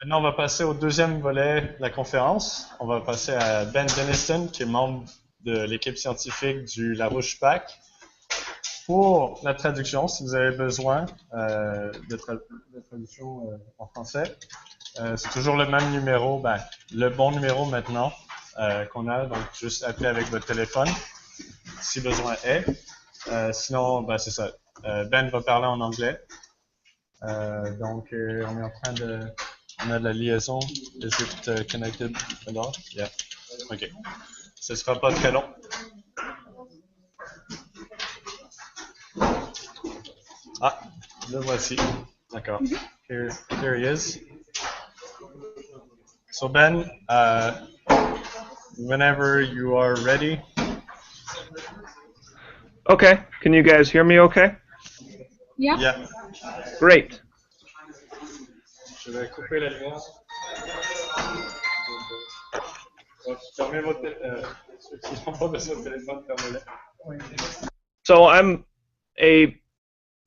Maintenant, on va passer au deuxième volet de la conférence. On va passer à BenDeniston, qui est membre de l'équipe scientifique du Larouche PAC. Pour la traduction, si vous avez besoin de traduction en français, c'est toujours le même numéro, le bon numéro maintenant qu'on a, donc juste appeler avec votre téléphone, si besoin est. Sinon, c'est ça. Ben va parler en anglais. Donc, on est en train de... On a de la liaison. Is it connected at all? Yeah. OK. Ce ne sera pas très long. Ah, le voici. D'accord. Here he is. So Ben, whenever you are ready. Okay. Can you guys hear me okay? Yeah. Yeah. Great. Je vais couper la lumière. So I'm a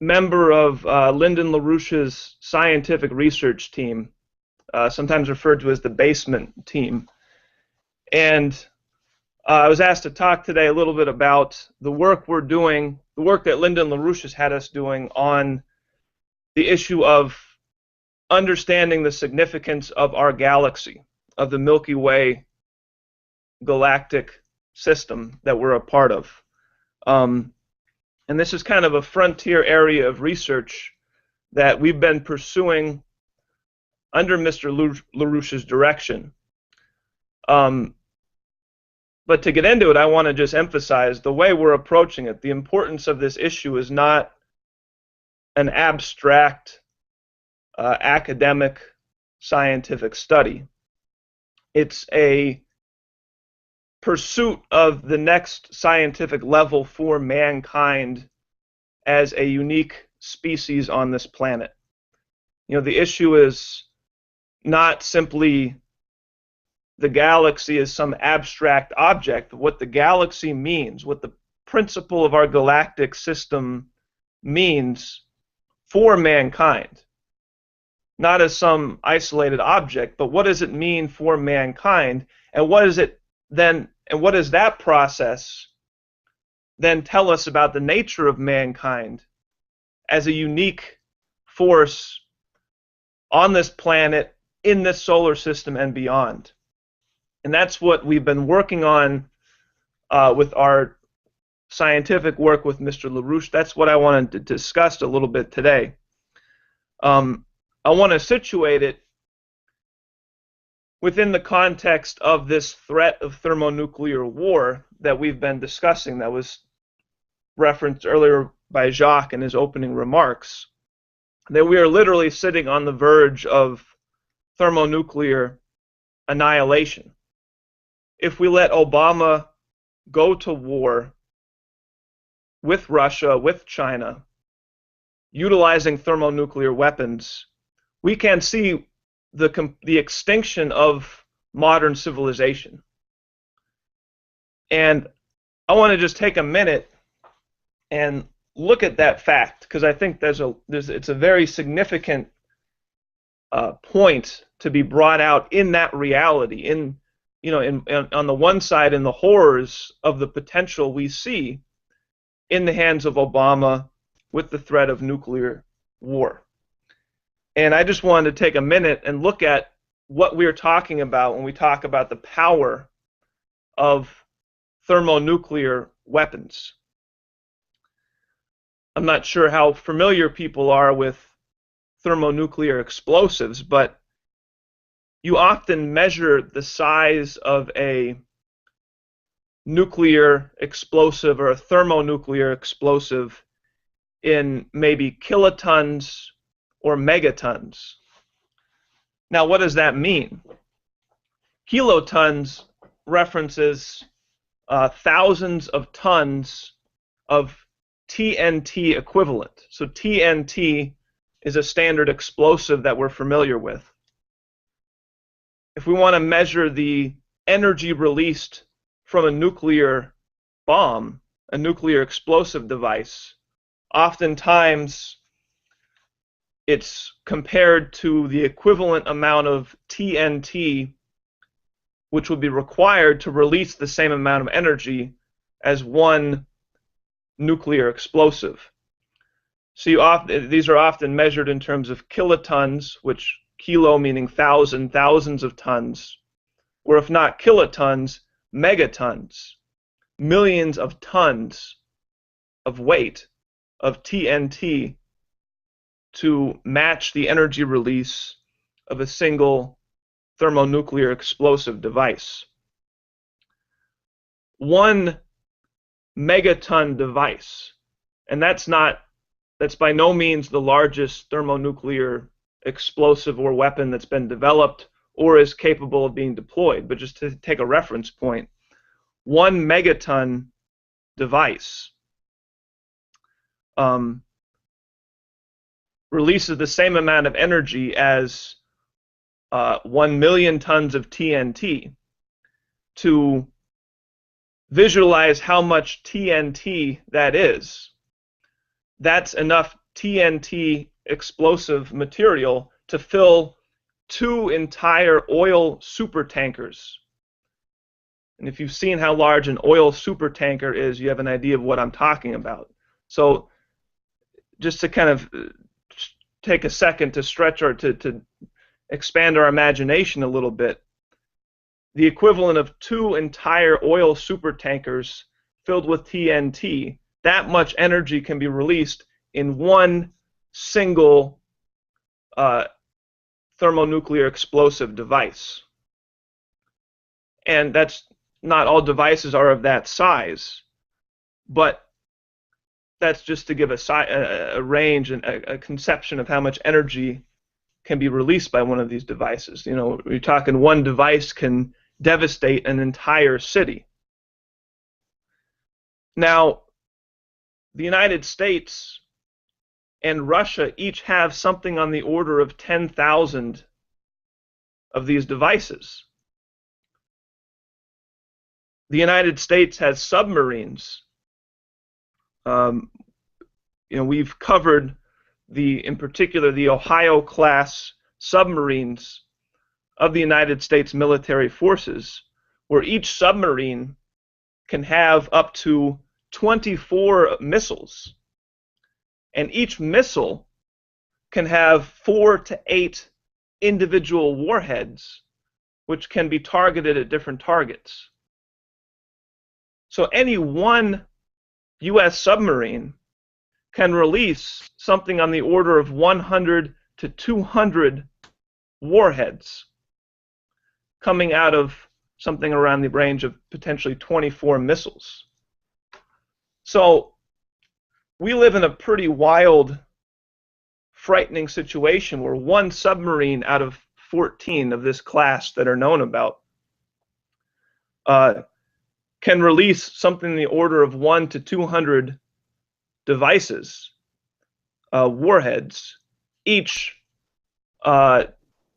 member of Lyndon LaRouche's scientific research team, sometimes referred to as the basement team. And I was asked to talk today a little bit about the work we're doing, the work that Lyndon LaRouche has had us doing on the issue of understanding the significance of our galaxy, of the Milky Way galactic system that we're a part of. And this is kind of a frontier area of research that we've been pursuing under Mr. LaRouche's direction. But to get into it, I want to just emphasize the way we're approaching it. The importance of this issue is not an abstract academic scientific study. It's a pursuit of the next scientific level for mankind as a unique species on this planet. You know, the issue is not simply the galaxy as some abstract object, but what the galaxy means, what the principle of our galactic system means for mankind. Not as some isolated object, but what does it mean for mankind, and what is it then, and what does that process then tell us about the nature of mankind as a unique force on this planet, in this solar system, and beyond? And that's what we've been working on with our scientific work with Mr. LaRouche. That's what I wanted to discuss a little bit today. I want to situate it within the context of this threat of thermonuclear war that we've been discussing, that was referenced earlier by Jacques in his opening remarks, that we are literally sitting on the verge of thermonuclear annihilation. If we let Obama go to war with Russia, with China, utilizing thermonuclear weapons, we can see the extinction of modern civilization. And I want to just take a minute and look at that fact, because I think it's a very significant point to be brought out in that reality, on the one side, in the horrors of the potential we see in the hands of Obama with the threat of nuclear war. And I just wanted to take a minute and look at what we're talking about when we talk about the power of thermonuclear weapons. I'm not sure how familiar people are with thermonuclear explosives, but you often measure the size of a nuclear explosive or a thermonuclear explosive in maybe kilotons or megatons. Now, what does that mean? Kilotons references thousands of tons of TNT equivalent. So TNT is a standard explosive that we're familiar with. If we want to measure the energy released from a nuclear bomb, a nuclear explosive device, oftentimes it's compared to the equivalent amount of TNT which would be required to release the same amount of energy as one nuclear explosive. So these are often measured in terms of kilotons, which kilo meaning thousand, thousands of tons, or if not kilotons, megatons, millions of tons of weight of TNT to match the energy release of a single thermonuclear explosive device. One megaton device, and that's by no means the largest thermonuclear explosive or weapon that's been developed or is capable of being deployed, but just to take a reference point, one megaton device releases the same amount of energy as 1 million tons of TNT. To visualize how much TNT that is, that's enough TNT explosive material to fill 2 entire oil supertankers. And if you've seen how large an oil supertanker is, you have an idea of what I'm talking about. So just to kind of take a second to stretch or to expand our imagination a little bit, the equivalent of 2 entire oil supertankers filled with TNT, that much energy can be released in one single thermonuclear explosive device. And that's not all devices are of that size, but that's just to give a range and a conception of how much energy can be released by one of these devices. You know, we're talking one device can devastate an entire city. Now, the United States and Russia each have something on the order of 10,000 of these devices. The United States has submarines. You know, we've covered in particular the Ohio-class submarines of the United States military forces, where each submarine can have up to 24 missiles, and each missile can have 4 to 8 individual warheads, which can be targeted at different targets. So any one U.S. submarine can release something on the order of 100 to 200 warheads coming out of something around the range of potentially 24 missiles. So we live in a pretty wild, frightening situation where one submarine out of 14 of this class that are known about can release something in the order of 1 to 200 devices, warheads, each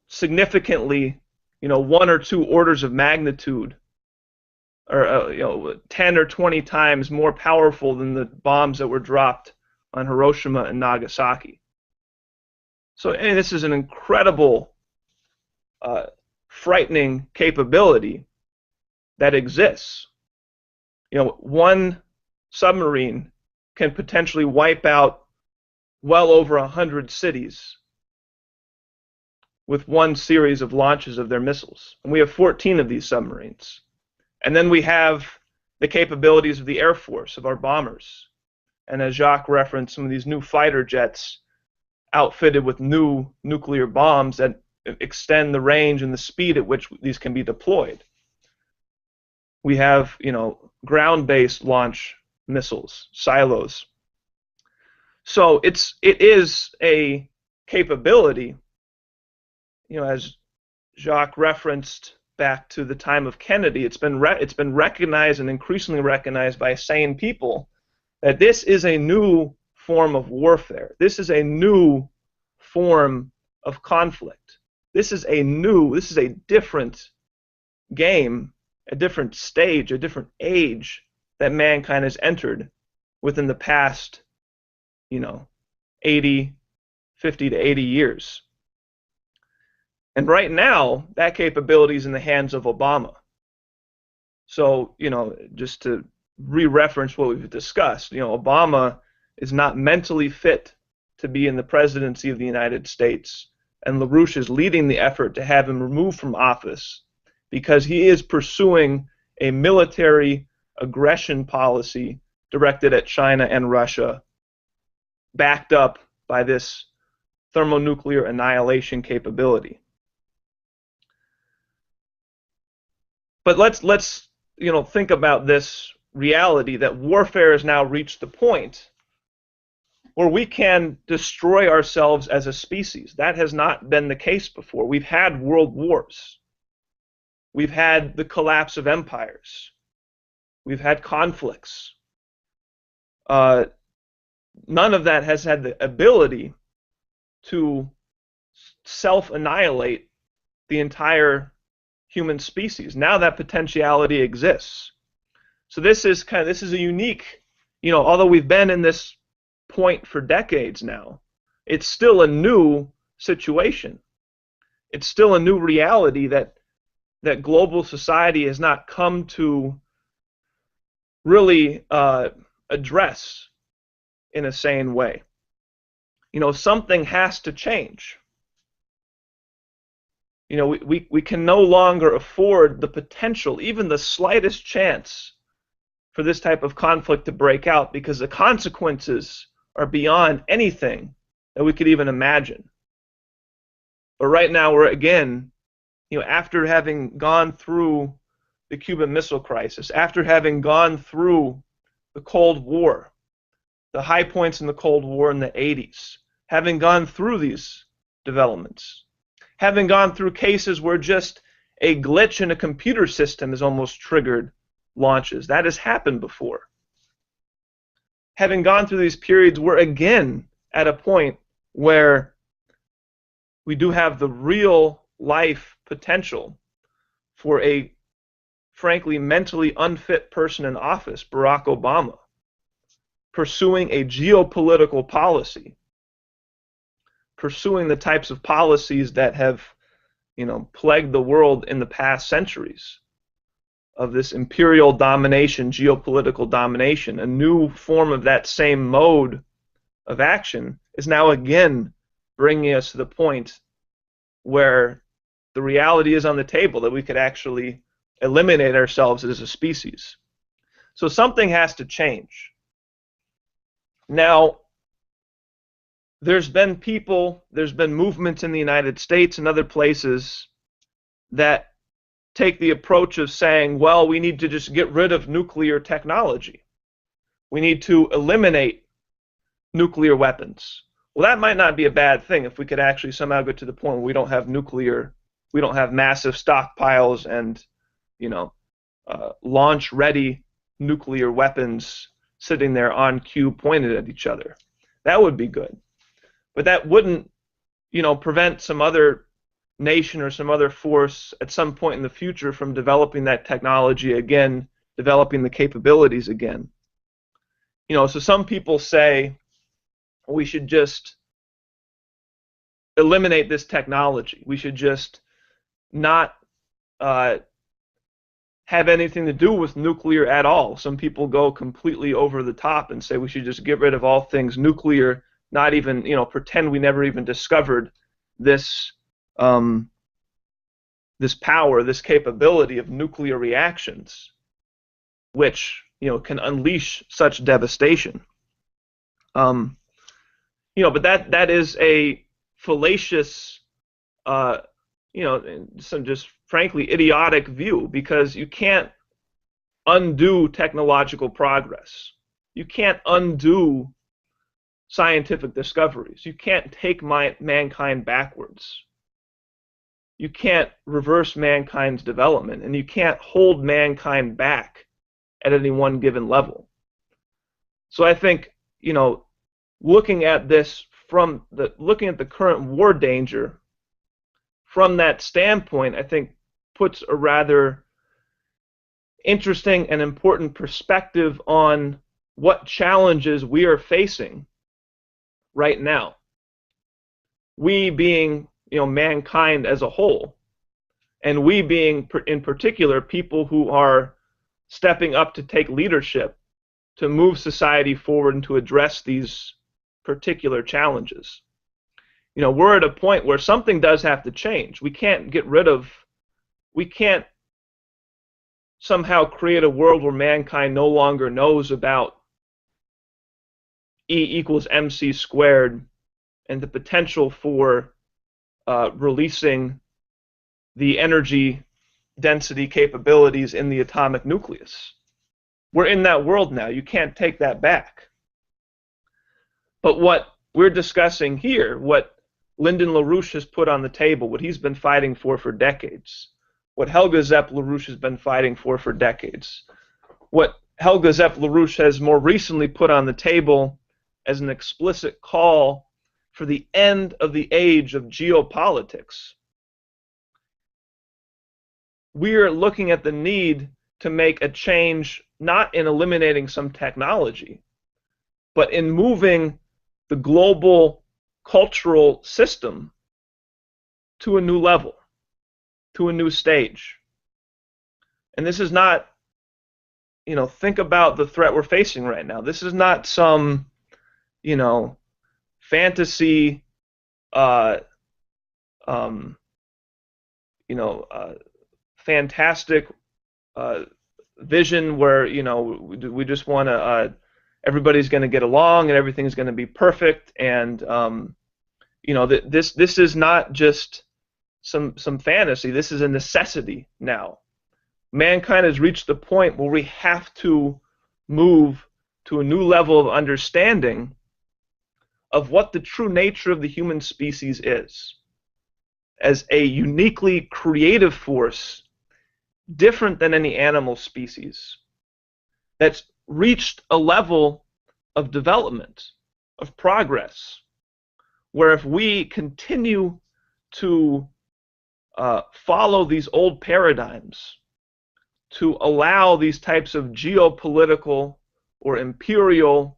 significantly, 1 or 2 orders of magnitude, or 10 or 20 times more powerful than the bombs that were dropped on Hiroshima and Nagasaki. So, this is an incredible, frightening capability that exists. One submarine can potentially wipe out well over 100 cities with one series of launches of their missiles. And we have 14 of these submarines. And then we have the capabilities of the Air Force, of our bombers. And as Jacques referenced, some of these new fighter jets outfitted with new nuclear bombs that extend the range and the speed at which these can be deployed. We have, ground-based launch missiles, silos. So it is a capability, as Jacques referenced back to the time of Kennedy, it's been recognized and increasingly recognized by sane people that this is a new form of warfare. This is a new form of conflict. This is a different game, a different stage, a different age that mankind has entered within the past, 80, 50 to 80 years. And right now, that capability is in the hands of Obama. So, just to re-reference what we've discussed, Obama is not mentally fit to be in the presidency of the United States, and LaRouche is leading the effort to have him removed from office because he is pursuing a military aggression policy directed at China and Russia, backed up by this thermonuclear annihilation capability. But let's think about this reality that warfare has now reached the point where we can destroy ourselves as a species. That has not been the case before. We've had world wars. We've had the collapse of empires. We've had conflicts. None of that has had the ability to self-annihilate the entire human species. Now that potentiality exists. So this is a unique, although we've been in this point for decades now, it's still a new situation. It's still a new reality that global society has not come to really address in a sane way. Something has to change. We can no longer afford the potential, even the slightest chance, for this type of conflict to break out, because the consequences are beyond anything that we could even imagine. But right now we're again, after having gone through the Cuban Missile Crisis, after having gone through the Cold War, the high points in the Cold War in the 80s, having gone through these developments, having gone through cases where just a glitch in a computer system has almost triggered launches. That has happened before. Having gone through these periods, we're again at a point where we do have the real life potential for a frankly mentally unfit person in office, Barack Obama, pursuing a geopolitical policy, pursuing the types of policies that have, plagued the world in the past centuries, of this imperial domination, geopolitical domination. A new form of that same mode of action is now again bringing us to the point where the reality is on the table that we could actually eliminate ourselves as a species. So something has to change. Now, there's been movements in the United States and other places that take the approach of saying, well, we need to just get rid of nuclear technology. We need to eliminate nuclear weapons. Well, that might not be a bad thing if we could actually somehow get to the point where we don't have massive stockpiles and, launch-ready nuclear weapons sitting there on cue pointed at each other. That would be good. But that wouldn't, prevent some other nation or some other force at some point in the future from developing that technology again, developing the capabilities again. So some people say we should just eliminate this technology. We should just not have anything to do with nuclear at all. Some people go completely over the top and say we should just get rid of all things nuclear, not even, pretend we never even discovered this this power, this capability of nuclear reactions, which can unleash such devastation. But that is a fallacious, some just frankly idiotic view, because you can't undo technological progress. You can't undo scientific discoveries. You can't take mankind backwards. You can't reverse mankind's development, and you can't hold mankind back at any one given level. So I think, looking at this looking at the current war danger from that standpoint, I think puts a rather interesting and important perspective on what challenges we are facing right now. we being, mankind as a whole, and we being, in particular, people who are stepping up to take leadership to move society forward and to address these particular challenges. We're at a point where something does have to change. We can't somehow create a world where mankind no longer knows about E equals mc squared and the potential for releasing the energy density capabilities in the atomic nucleus. We're in that world now. You can't take that back. But what we're discussing here, what Lyndon LaRouche has put on the table, what he's been fighting for decades, what Helga Zepp LaRouche has been fighting for decades, what Helga Zepp LaRouche has more recently put on the table as an explicit call for the end of the age of geopolitics. We're looking at the need to make a change, not in eliminating some technology, but in moving the global cultural system to a new level, to a new stage. And this is not, think about the threat we're facing right now. This is not some, fantasy, fantastic vision where, we just want to, everybody's going to get along and everything's going to be perfect. And, this is not just some fantasy. This is a necessity now. Mankind has reached the point where we have to move to a new level of understanding of what the true nature of the human species is, as a uniquely creative force different than any animal species that's reached a level of development, of progress, where if we continue to follow these old paradigms, to allow these types of geopolitical or imperial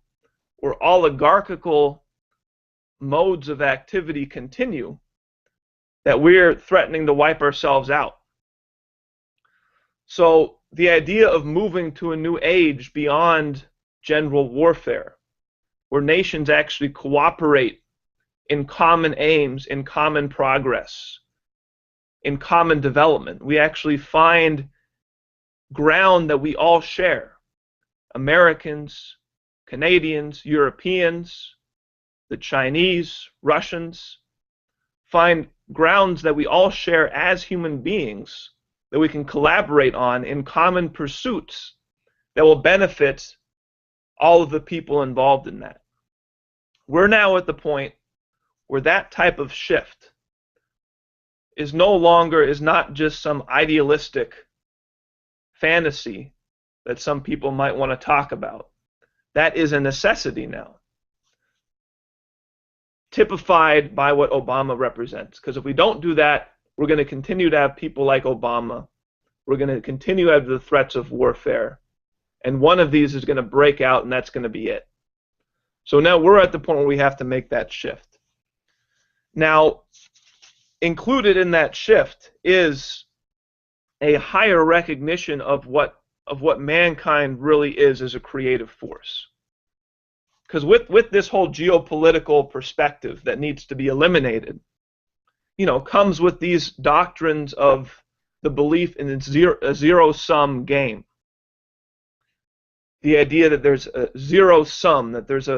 or oligarchical modes of activity continue, that we're threatening to wipe ourselves out. So the idea of moving to a new age beyond general warfare, where nations actually cooperate in common aims, in common progress, in common development. We actually find ground that we all share. Americans, Canadians, Europeans, the Chinese, Russians, find grounds that we all share as human beings that we can collaborate on in common pursuits that will benefit all of the people involved in that. We're now at the point where that type of shift is not just some idealistic fantasy that some people might want to talk about. That is a necessity now, typified by what Obama represents. Because if we don't do that, we're going to continue to have people like Obama. We're going to continue to have the threats of warfare. And one of these is going to break out, and that's going to be it. So now we're at the point where we have to make that shift. Now, included in that shift is a higher recognition of what mankind really is as a creative force. Because with this whole geopolitical perspective that needs to be eliminated, comes with these doctrines of the belief in a zero-sum game. The idea that there's a zero sum, that there's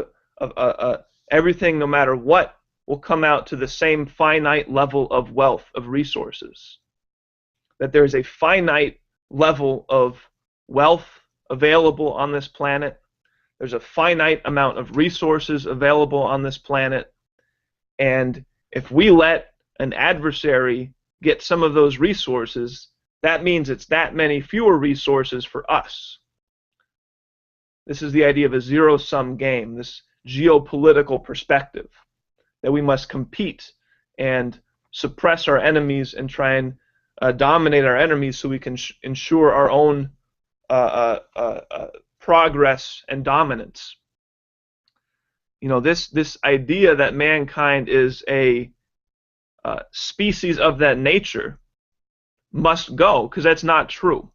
everything, no matter what, will come out to the same finite level of wealth, of resources. That there's a finite level of wealth available on this planet. There's a finite amount of resources available on this planet. And if we let an adversary get some of those resources, that means it's that many fewer resources for us. This is the idea of a zero-sum game, this geopolitical perspective, that we must compete and suppress our enemies and try and dominate our enemies so we can ensure our own progress and dominance. This idea that mankind is a species of that nature must go, because that's not true.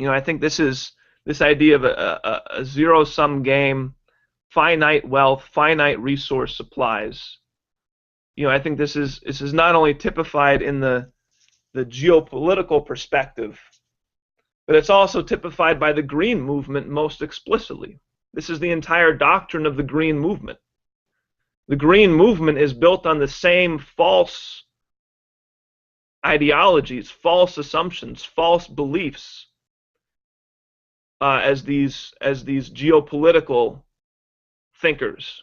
I think this idea of a zero-sum game, finite wealth, finite resource supplies. I think this is not only typified in the geopolitical perspective, but it's also typified by the Green Movement most explicitly. This is the entire doctrine of the Green Movement. The Green Movement is built on the same false ideologies, false assumptions, false beliefs as these geopolitical thinkers,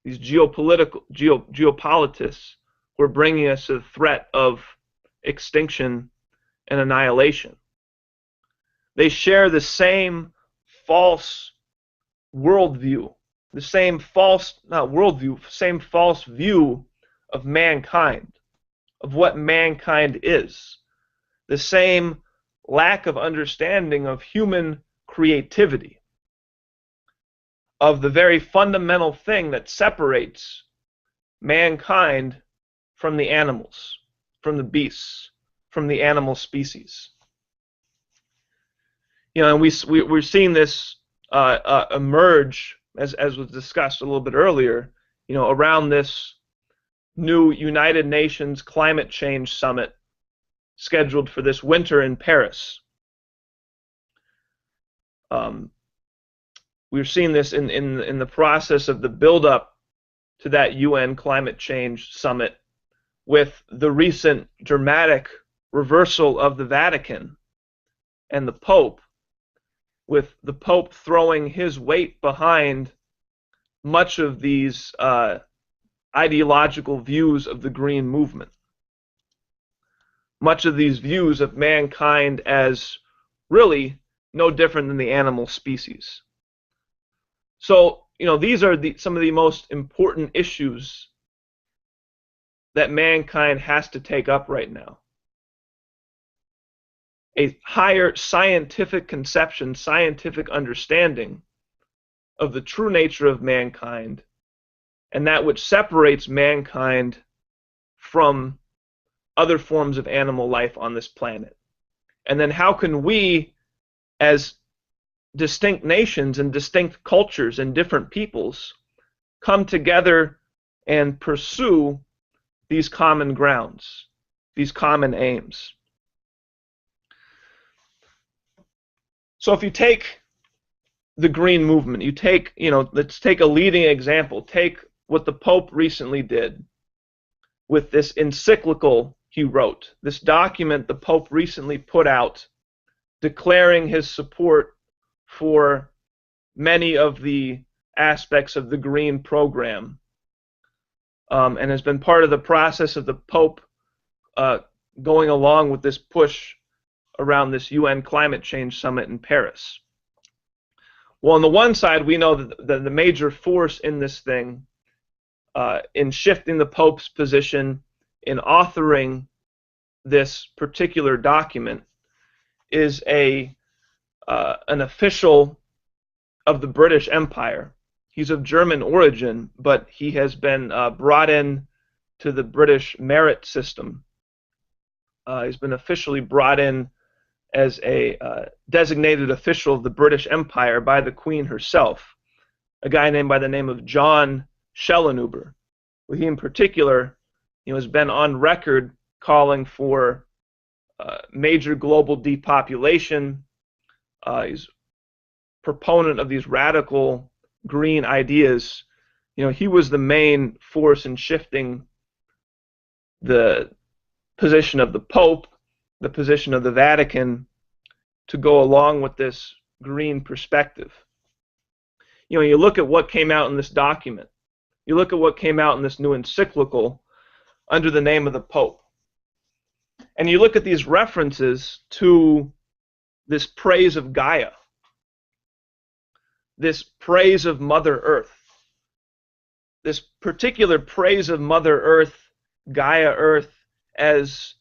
these geopolitics who are bringing us to the threat of extinction and annihilation. They share the same false worldview, the same false, not worldview, same false view of mankind, of what mankind is, the same lack of understanding of human creativity, of the very fundamental thing that separates mankind from the animals, from the beasts, from the animal species. And we're seeing this emerge, as was discussed a little bit earlier, around this new United Nations Climate Change Summit scheduled for this winter in Paris. We're seeing this in the process of the build-up to that UN Climate Change Summit, with the recent dramatic reversal of the Vatican and the Pope, with the Pope throwing his weight behind much of these ideological views of the Green Movement. Much of these views of mankind as really no different than the animal species. So, these are some of the most important issues that mankind has to take up right now. A higher scientific conception, scientific understanding of the true nature of mankind, and that which separates mankind from other forms of animal life on this planet. And then how can we, as distinct nations and distinct cultures and different peoples, come together and pursue these common grounds, these common aims? So if you take the Green Movement, you take, let's take a leading example. Take what the Pope recently did with this encyclical he wrote, this document the Pope recently put out declaring his support for many of the aspects of the Green Program, and has been part of the process of the Pope going along with this push around this UN Climate Change Summit in Paris. Well, on the one side, we know that the major force in this thing, in shifting the Pope's position, in authoring this particular document, is an official of the British Empire. He's of German origin, but he has been brought in to the British merit system. He's been officially brought in as a designated official of the British Empire by the Queen herself, a guy named by the name of John Schellenhuber. He in particular, has been on record calling for major global depopulation. He's proponent of these radical green ideas. He was the main force in shifting the position of the Pope, the position of the Vatican, to go along with this green perspective. You look at what came out in this document. You look at what came out in this new encyclical under the name of the Pope. And you look at these references to this praise of Gaia, this praise of Mother Earth, this particular praise of Mother Earth, Gaia Earth, as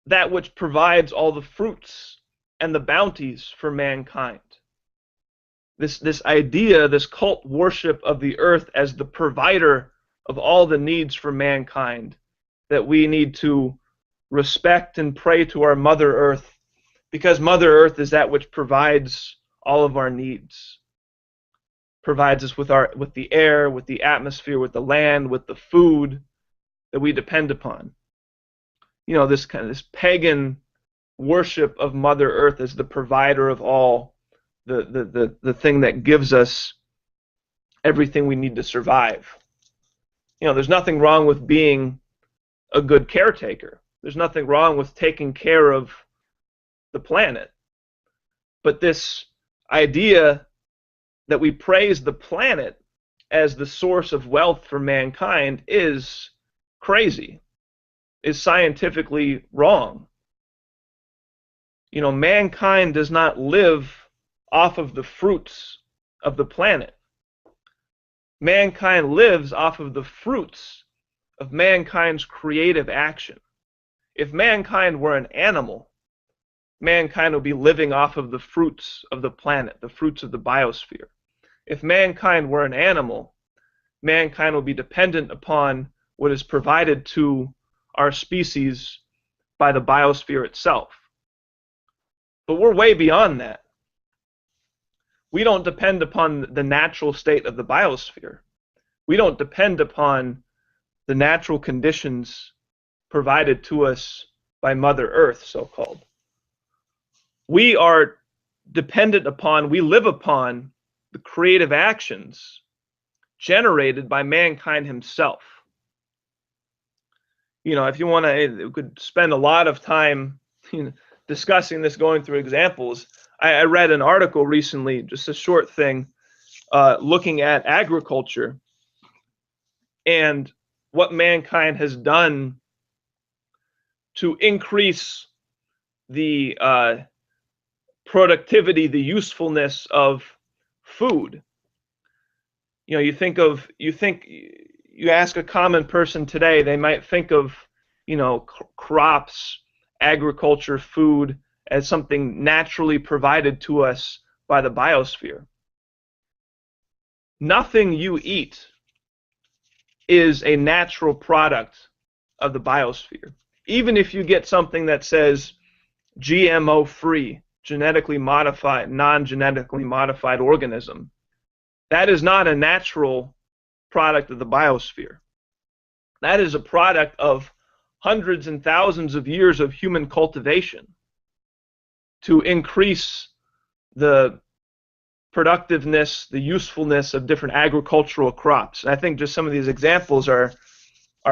that which provides all the fruits and the bounties for mankind. This idea, this cult worship of the earth as the provider of all the needs for mankind, that we need to respect and pray to our Mother Earth, because Mother Earth is that which provides all of our needs. Provides us with the air, with the atmosphere, with the land, with the food that we depend upon. You know, this pagan worship of Mother Earth as the provider of all, the thing that gives us everything we need to survive. You know, there's nothing wrong with being a good caretaker. There's nothing wrong with taking care of the planet. But this idea that we praise the planet as the source of wealth for mankind is crazy, is scientifically wrong. You know, mankind does not live off of the fruits of the planet. Mankind lives off of the fruits of mankind's creative action. If mankind were an animal, mankind would be living off of the fruits of the planet, the fruits of the biosphere. If mankind were an animal, mankind would be dependent upon what is provided to our species by the biosphere itself. But we're way beyond that. We don't depend upon the natural state of the biosphere. We don't depend upon the natural conditions provided to us by Mother Earth, so-called. We are dependent upon, we live upon the creative actions generated by mankind himself. You know, if you want to, we could spend a lot of time discussing this, going through examples. I read an article recently, just a short thing, looking at agriculture and what mankind has done to increase the productivity, the usefulness of food. You know, you ask a common person today, they might think of, you know, crops, agriculture, food as something naturally provided to us by the biosphere. Nothing you eat is a natural product of the biosphere. Even if you get something that says GMO-free, genetically modified, non-genetically modified organism, that is not a natural product of the biosphere. That is a product of hundreds and thousands of years of human cultivation to increase the productiveness, the usefulness of different agricultural crops. And I think just some of these examples are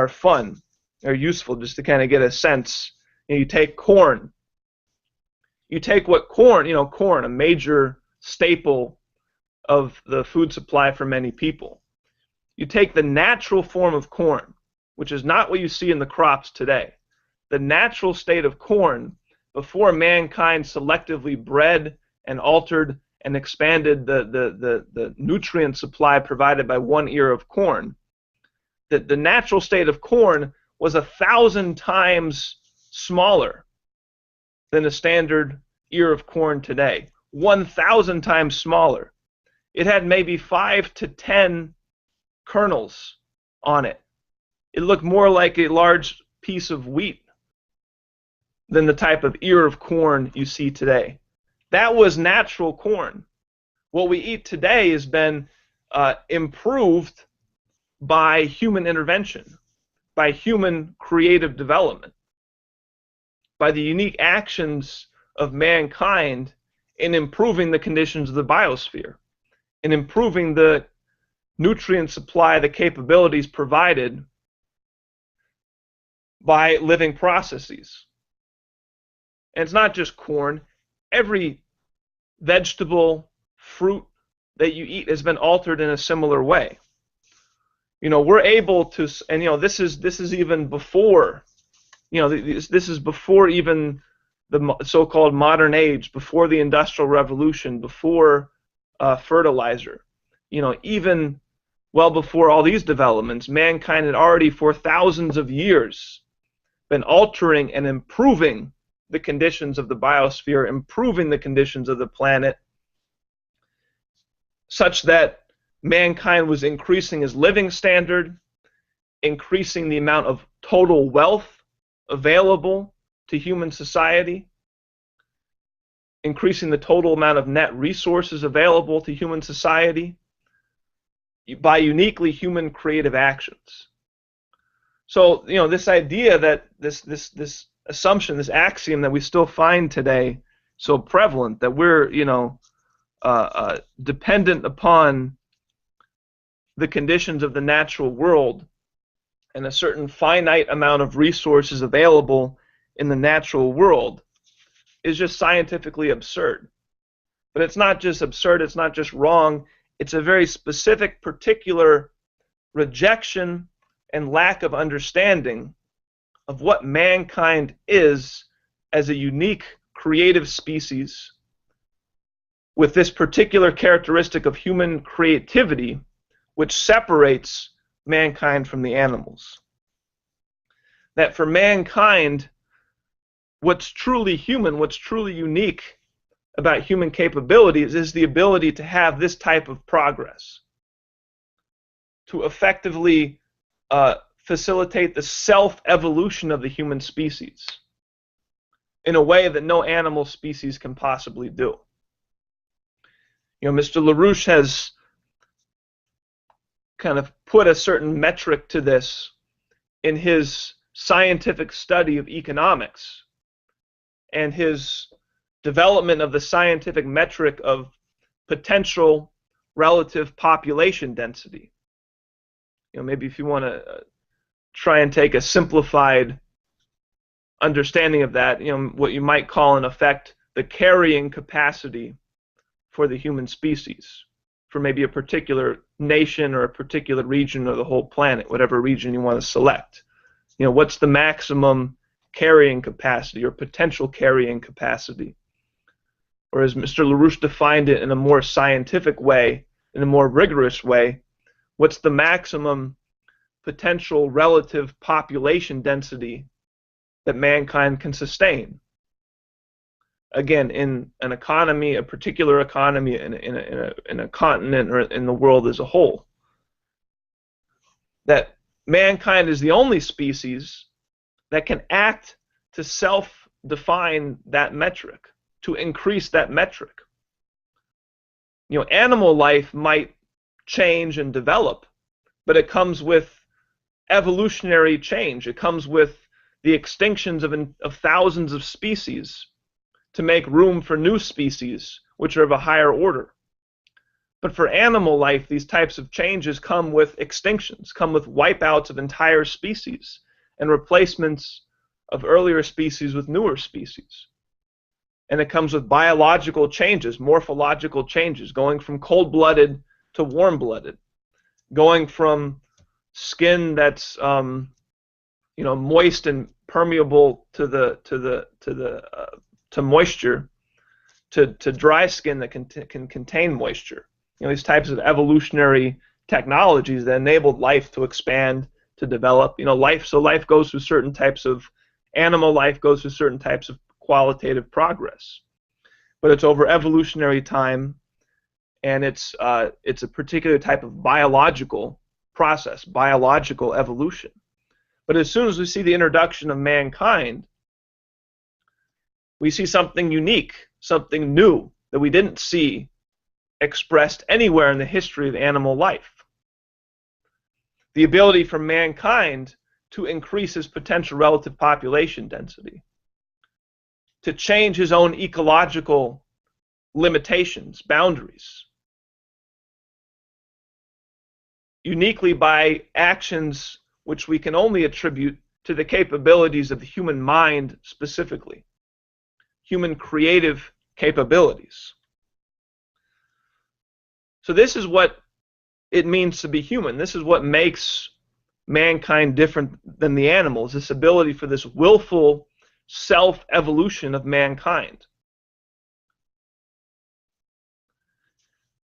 fun, are useful, just to kind of get a sense. You take corn. You take what corn, corn, a major staple of the food supply for many people. You take the natural form of corn, which is not what you see in the crops today. The natural state of corn, before mankind selectively bred and altered and expanded the nutrient supply provided by one ear of corn, that the natural state of corn was 1,000 times smaller than a standard ear of corn today. 1,000 times smaller. It had maybe 5 to 10 kernels on it. It looked more like a large piece of wheat than the type of ear of corn you see today. That was natural corn. What we eat today has been improved by human intervention, by human creative development, by the unique actions of mankind in improving the conditions of the biosphere, in improving the nutrient supply, the capabilities provided by living processes. And it's not just corn. Every vegetable, fruit that you eat has been altered in a similar way. We're able to, and this is even before, this is before even the so-called modern age, before the Industrial Revolution, before fertilizer. Even well before all these developments, mankind had already for thousands of years been altering and improving the conditions of the biosphere, improving the conditions of the planet, such that mankind was increasing his living standard. increasing the amount of total wealth available to human society, increasing the total amount of net resources available to human society by uniquely human creative actions. So, you know, this idea that this assumption, this axiom that we still find today so prevalent, that we're, you know, dependent upon the conditions of the natural world and a certain finite amount of resources available in the natural world, is just scientifically absurd. But it's not just absurd, it's not just wrong, it's a very specific, particular rejection and lack of understanding of what mankind is as a unique creative species with this particular characteristic of human creativity, which separates mankind from the animals. That for mankind, what's truly human, what's truly unique about human capabilities is the ability to have this type of progress, to effectively facilitate the self-evolution of the human species in a way that no animal species can possibly do. You know, Mr. LaRouche has kind of put a certain metric to this in his scientific study of economics and his development of the scientific metric of potential relative population density. You know, maybe if you want to try and take a simplified understanding of that, you know, what you might call in effect the carrying capacity for the human species, for maybe a particular nation or a particular region or the whole planet, whatever region you want to select. You know, what's the maximum carrying capacity or potential carrying capacity? Or as Mr. LaRouche defined it in a more scientific way, in a more rigorous way, what's the maximum potential relative population density that mankind can sustain? Again, in an economy, a particular economy, in a continent, or in the world as a whole. That mankind is the only species that can act to self-define that metric, to increase that metric. You know, animal life might change and develop, but it comes with evolutionary change. It comes with the extinctions of thousands of species to make room for new species, which are of a higher order. But for animal life, these types of changes come with extinctions, come with wipeouts of entire species, and replacements of earlier species with newer species. And it comes with biological changes, morphological changes, going from cold-blooded to warm-blooded, going from skin that's you know, moist and permeable to moisture, to dry skin that can contain moisture. You know, these types of evolutionary technologies that enabled life to expand, to develop. You know, life goes through certain types of, animal life goes through certain types of qualitative progress. But it's over evolutionary time, and it's a particular type of biological process, biological evolution. But as soon as we see the introduction of mankind, we see something unique, something new that we didn't see expressed anywhere in the history of animal life. The ability for mankind to increase his potential relative population density, to change his own ecological limitations, boundaries, uniquely by actions which we can only attribute to the capabilities of the human mind specifically, human creative capabilities. So this is what it means to be human. This is what makes mankind different than the animals, this ability for this willful self-evolution of mankind.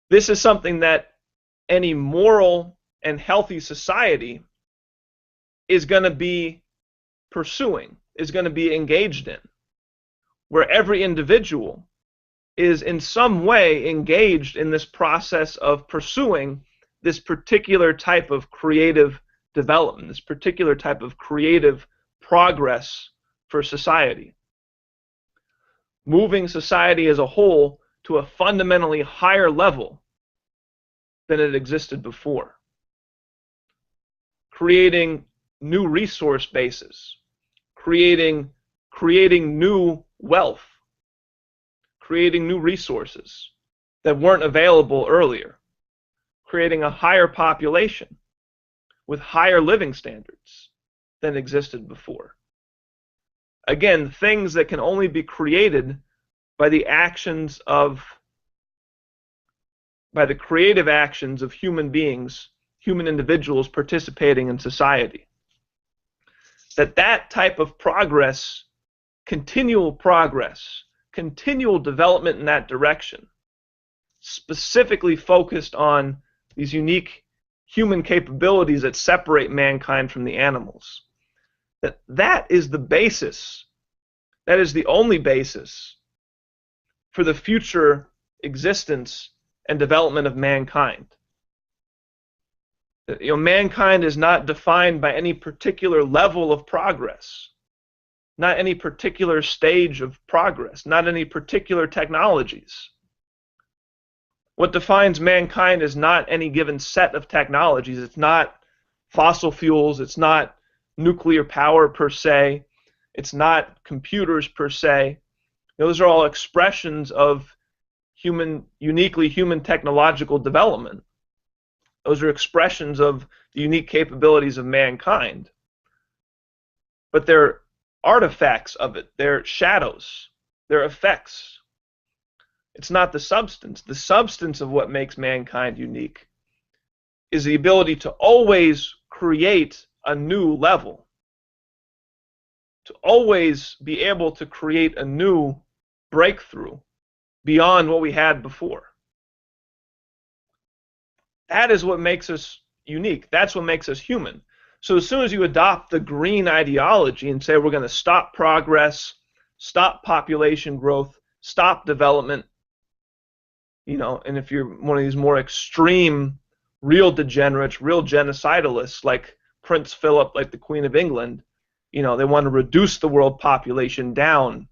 This is something that any moral and healthy society is going to be pursuing, is going to be engaged in, where every individual is in some way engaged in this process of pursuing this particular type of creative development, this particular type of creative progress for society. Moving society as a whole to a fundamentally higher level than it existed before. Creating new resource bases, creating new wealth, creating new resources that weren't available earlier, creating a higher population with higher living standards than existed before. Again, things that can only be created by the creative actions of human beings, human individuals participating in society. That type of progress, continual development in that direction, specifically focused on these unique human capabilities that separate mankind from the animals. That is the basis, that is the only basis for the future existence and development of mankind. Mankind is not defined by any particular level of progress, not any particular stage of progress, not any particular technologies. What defines mankind is not any given set of technologies. It's not fossil fuels, it's not nuclear power per se, it's not computers per se. Those are all expressions of uniquely human technological development. Those are expressions of the unique capabilities of mankind. But they're artifacts of it, they're shadows, they're effects. It's not the substance. The substance of what makes mankind unique is the ability to always create a new level, to always be able to create a new breakthrough beyond what we had before. That is what makes us unique. That's what makes us human. So as soon as you adopt the green ideology and say we're going to stop progress, stop population growth, stop development, and if you're one of these more extreme, real degenerates, real genocidalists like Prince Philip, like the Queen of England, they want to reduce the world population down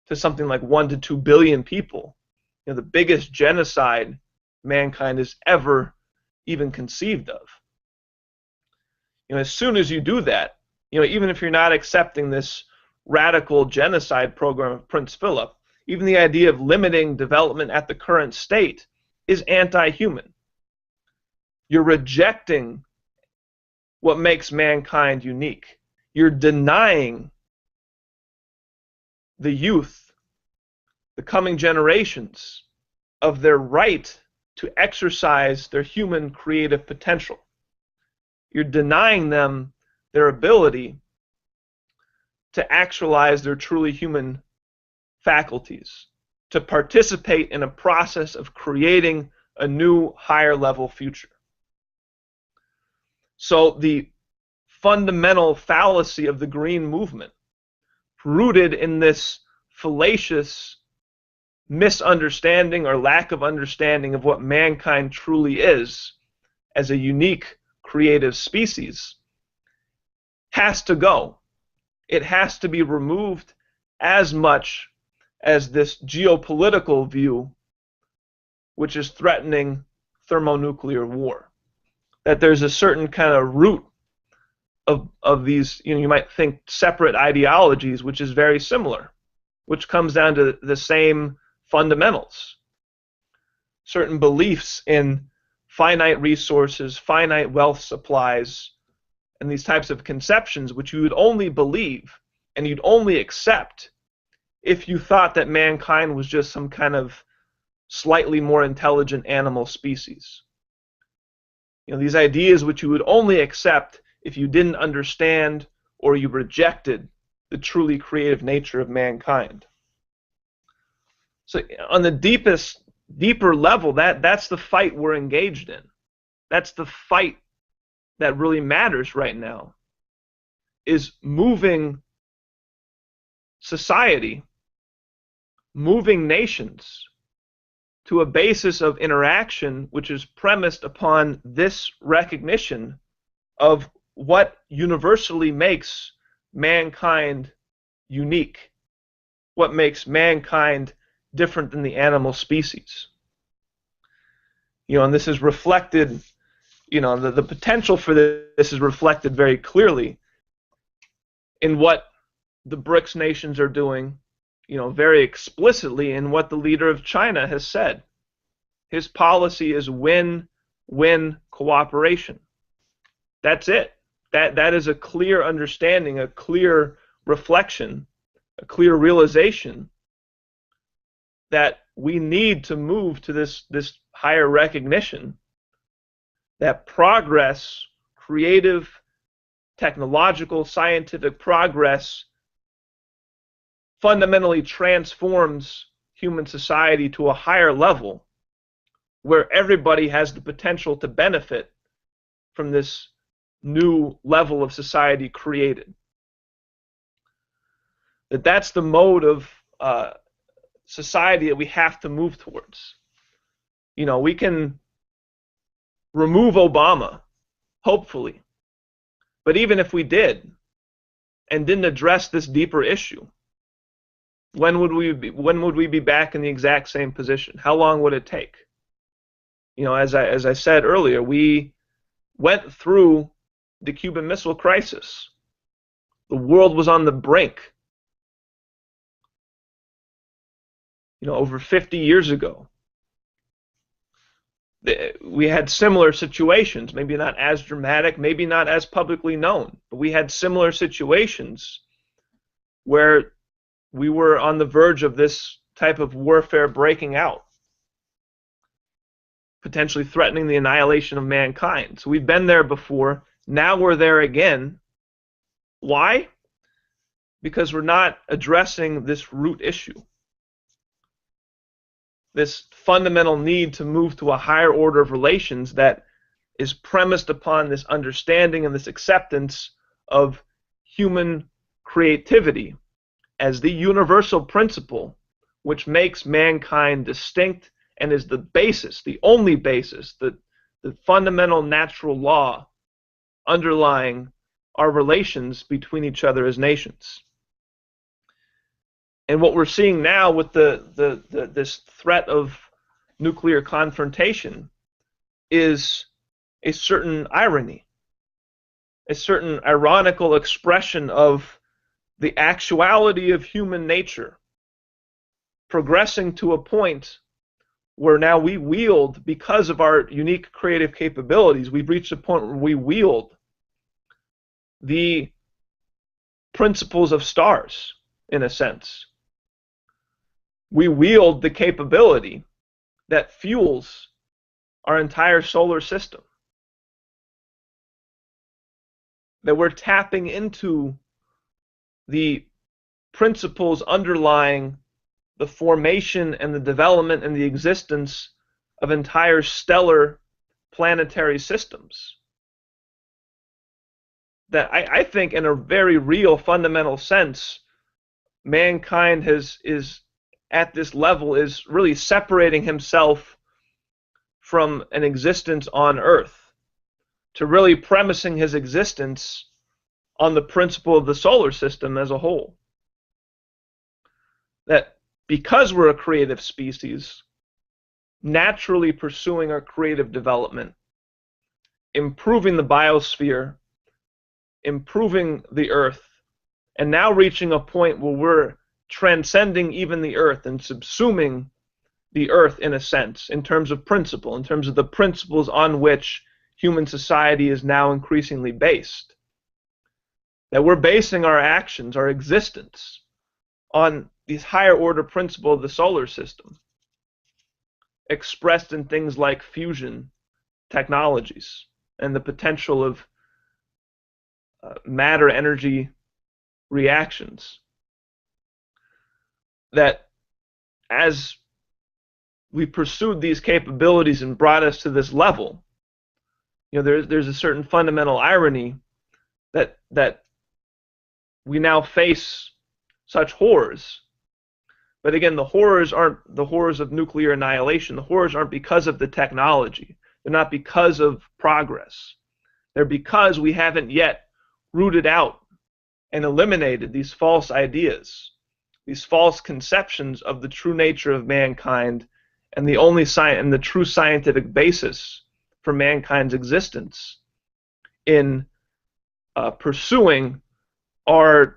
to something like 1 to 2 billion people. The biggest genocide mankind has ever even conceived of. As soon as you do that, even if you're not accepting this radical genocide program of Prince Philip, even the idea of limiting development at the current state is anti-human. You're rejecting what makes mankind unique. You're denying the youth, the coming generations, of their right to exercise their human creative potential. You're denying them their ability to actualize their truly human faculties, to participate in a process of creating a new higher level future. So the fundamental fallacy of the green movement, rooted in this fallacious misunderstanding or lack of understanding of what mankind truly is as a unique creative species, has to go. It has to be removed as much as this geopolitical view which is threatening thermonuclear war. That there's a certain kind of root of these, you might think, separate ideologies, which is very similar, which comes down to the same fundamentals. Certain beliefs in finite resources, finite wealth supplies, and these types of conceptions which you would only believe and you'd only accept if you thought that mankind was just some kind of slightly more intelligent animal species. These ideas which you would only accept if you didn't understand or you rejected the truly creative nature of mankind. So on the deeper level, that's the fight we're engaged in. That's the fight that really matters right now, is moving society, moving nations to a basis of interaction which is premised upon this recognition of what universally makes mankind unique, what makes mankind different than the animal species. And this is reflected, the potential for this is reflected very clearly in what the BRICS nations are doing, very explicitly in what the leader of China has said. His policy is win-win cooperation. That's it. That is a clear understanding, a clear reflection, a clear realization that we need to move to this higher recognition that progress, creative, technological, scientific progress fundamentally transforms human society to a higher level where everybody has the potential to benefit from this new level of society created. That's the mode of society that we have to move towards. We can remove Obama, hopefully, but even if we did and didn't address this deeper issue, when would we be back in the exact same position? How long would it take? As I said earlier, we went through the Cuban Missile Crisis. The world was on the brink. Over 50 years ago. We had similar situations, maybe not as dramatic, maybe not as publicly known, but we had similar situations where we were on the verge of this type of warfare breaking out, potentially threatening the annihilation of mankind. So we've been there before. Now we're there again. Why? Because we're not addressing this root issue. This fundamental need to move to a higher order of relations that is premised upon this understanding and this acceptance of human creativity as the universal principle which makes mankind distinct and is the basis, the only basis, the fundamental natural law underlying our relations between each other as nations. And what we're seeing now with this threat of nuclear confrontation is a certain irony, a certain ironical expression of the actuality of human nature progressing to a point where now we wield, because of our unique creative capabilities, we've reached a point where we wield the principles of stars, in a sense. We wield the capability that fuels our entire solar system. That we're tapping into the principles underlying the formation and the development and the existence of entire stellar planetary systems. That I think in a very real fundamental sense, mankind is at this level is really separating himself from an existence on Earth to really premising his existence on the principle of the solar system as a whole. That because we're a creative species, naturally pursuing our creative development, improving the biosphere, improving the Earth, and now reaching a point where we're transcending even the Earth and subsuming the Earth in a sense, in terms of principle, in terms of the principles on which human society is now increasingly based. That we're basing our actions, our existence, on these higher order principles of the solar system, expressed in things like fusion technologies and the potential of matter-energy reactions. That as we pursued these capabilities and brought us to this level, there's a certain fundamental irony that we now face such horrors. But again, the horrors aren't the horrors of nuclear annihilation. The horrors aren't because of the technology. They're not because of progress. They're because we haven't yet rooted out and eliminated these false ideas, these false conceptions of the true nature of mankind and the only and the true scientific basis for mankind's existence in pursuing our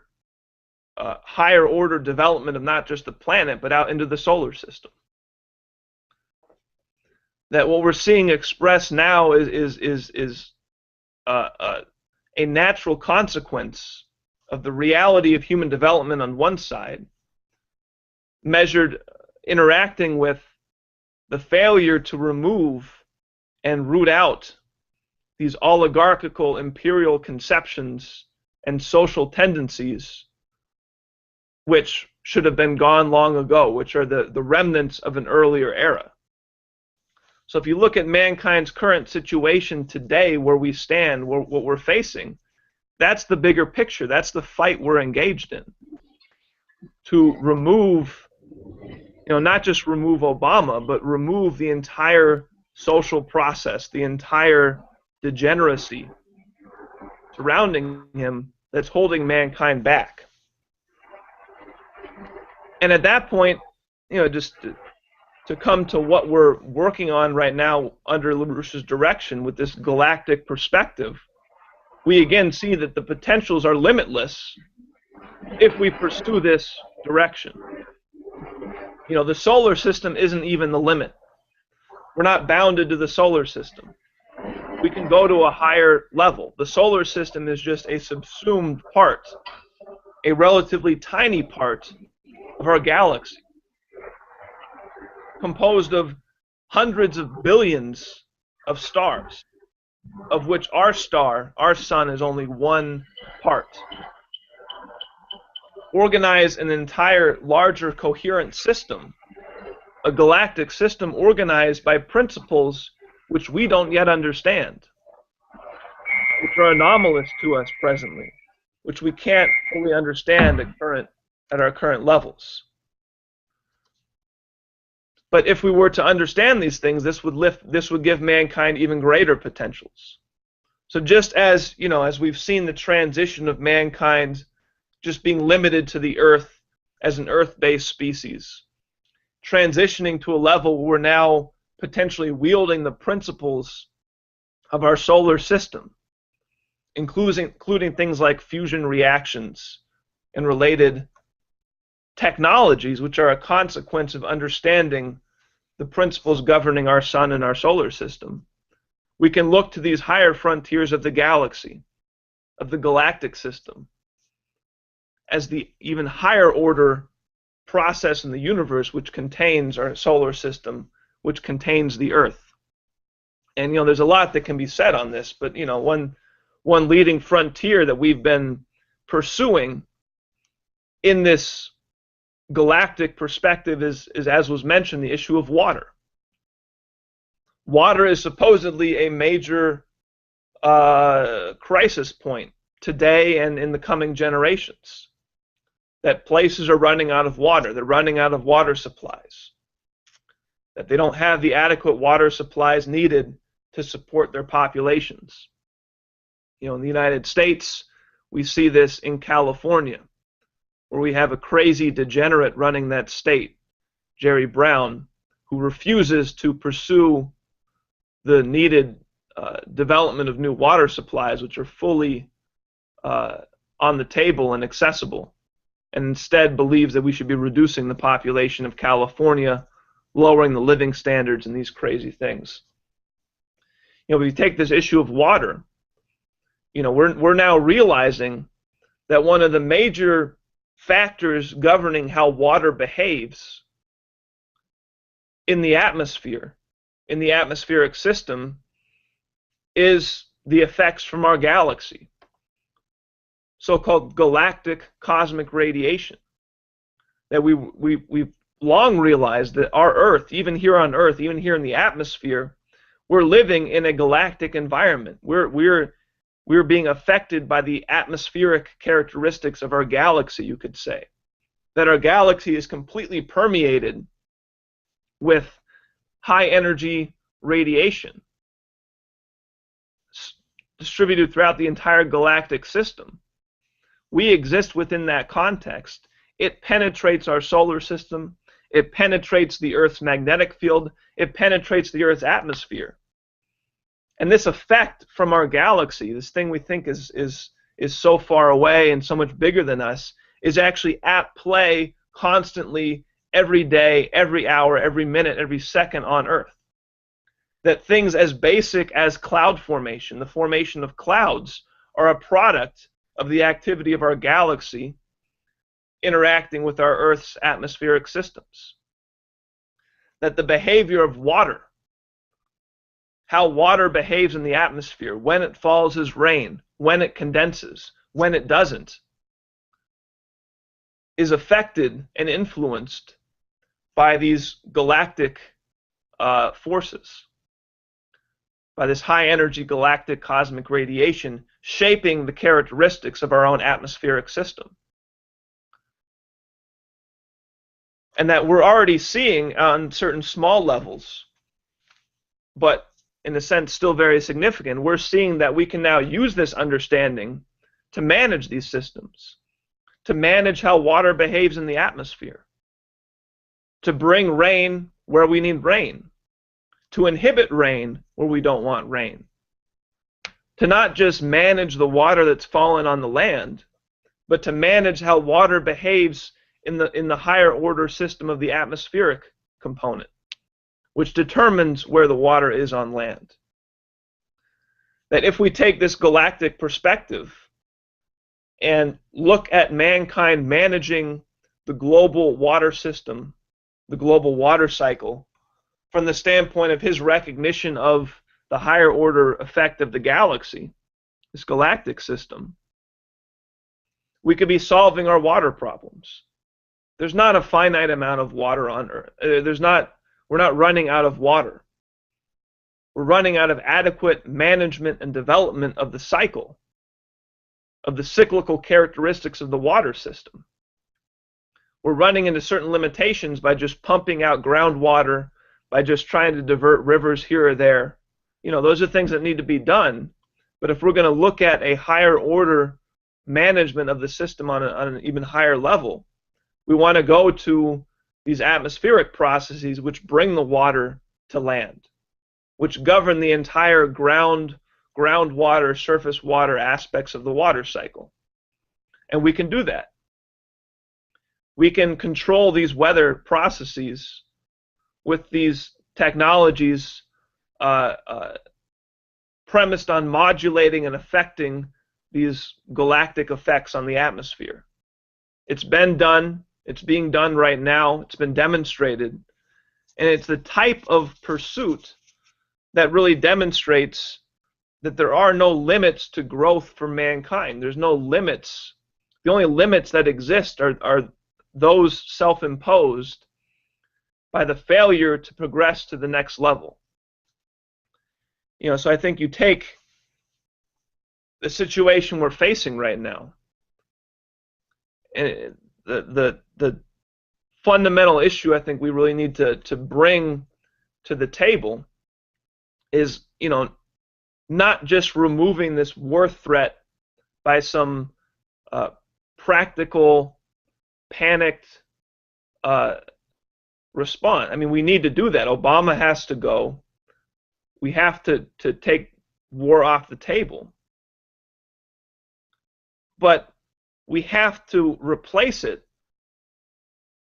higher order development of not just the planet but out into the solar system. That what we're seeing expressed now is a natural consequence of the reality of human development on one side, measured interacting with the failure to remove and root out these oligarchical imperial conceptions and social tendencies which should have been gone long ago, which are the remnants of an earlier era. So if you look at mankind's current situation today, where we stand, what we're facing, that's the bigger picture. That's the fight we're engaged in. To remove, not just remove Obama, but remove the entire social process, the entire degeneracy surrounding him that's holding mankind back. And at that point, just to come to what we're working on right now under LaRouche's direction with this galactic perspective, we again see that the potentials are limitless if we pursue this direction. The solar system isn't even the limit. We're not bounded to the solar system. We can go to a higher level. The solar system is just a subsumed part, a relatively tiny part of our galaxy, composed of hundreds of billions of stars, of which our star, our sun, is only one part. Organize an entire larger coherent system, a galactic system organized by principles which we don't yet understand, which are anomalous to us presently, which we can't fully understand at our current levels. But if we were to understand these things, this would give mankind even greater potentials. So just as we've seen the transition of mankind just being limited to the Earth as an Earth-based species, transitioning to a level where we're now potentially wielding the principles of our solar system, including things like fusion reactions and related technologies, which are a consequence of understanding the principles governing our sun and our solar system. We can look to these higher frontiers of the galaxy, of the galactic system, as the even higher order process in the universe, which contains our solar system, which contains the Earth. And there's a lot that can be said on this, but one leading frontier that we've been pursuing in this galactic perspective is, as was mentioned, the issue of water. Water is supposedly a major crisis point today and in the coming generations. That places are running out of water. They're running out of water supplies. That they don't have the adequate water supplies needed to support their populations. In the United States, we see this in California, where we have a crazy degenerate running that state, Jerry Brown, who refuses to pursue the needed development of new water supplies, which are fully on the table and accessible, and instead believes that we should be reducing the population of California, lowering the living standards, and these crazy things. If you take this issue of water, we're now realizing that one of the major factors governing how water behaves in the atmosphere, in the atmospheric system, is the effects from our galaxy, so-called galactic cosmic radiation. That we've long realized that our Earth, even here on Earth, even here in the atmosphere, we're living in a galactic environment. We're being affected by the atmospheric characteristics of our galaxy, you could say. That our galaxy is completely permeated with high energy radiation. distributed throughout the entire galactic system. We exist within that context. It penetrates our solar system. It penetrates the Earth's magnetic field. It penetrates the Earth's atmosphere. And this effect from our galaxy, this thing we think is so far away and so much bigger than us, is actually at play constantly every day, every hour, every minute, every second on Earth. That things as basic as cloud formation, the formation of clouds, are a product of the activity of our galaxy interacting with our Earth's atmospheric systems. That the behavior of water, how water behaves in the atmosphere, when it falls as rain, when it condenses, when it doesn't, is affected and influenced by these galactic forces, by this high-energy galactic cosmic radiation shaping the characteristics of our own atmospheric system. And that we're already seeing on certain small levels, but in a sense still very significant, we're seeing that we can now use this understanding to manage these systems, to manage how water behaves in the atmosphere, to bring rain where we need rain, to inhibit rain where we don't want rain, to not just manage the water that's fallen on the land, but to manage how water behaves in the higher order system of the atmospheric component, which determines where the water is on land. That if we take this galactic perspective and look at mankind managing the global water system, the global water cycle, from the standpoint of his recognition of the higher order effect of the galaxy, this galactic system, we could be solving our water problems. There's not a finite amount of water on Earth. We're not running out of water. We're running out of adequate management and development of the cycle, of the cyclical characteristics of the water system. We're running into certain limitations by just pumping out groundwater, by just trying to divert rivers here or there. You know, those are things that need to be done. But if we're going to look at a higher order management of the system on an even higher level, we want to go to these atmospheric processes which bring the water to land, which govern the entire groundwater, surface water aspects of the water cycle. And we can do that. We can control these weather processes with these technologies premised on modulating and affecting these galactic effects on the atmosphere. It's been done. It's being done right now. It's been demonstrated. And it's the type of pursuit that really demonstrates that there are no limits to growth for mankind. There's no limits. The only limits that exist are those self-imposed by the failure to progress to the next level. You know, so I think you take the situation we're facing right now, and the fundamental issue I think we really need to bring to the table is, you know, not just removing this war threat by some practical, panicked response. I mean, we need to do that. Obama has to go. We have to take war off the table. But we have to replace it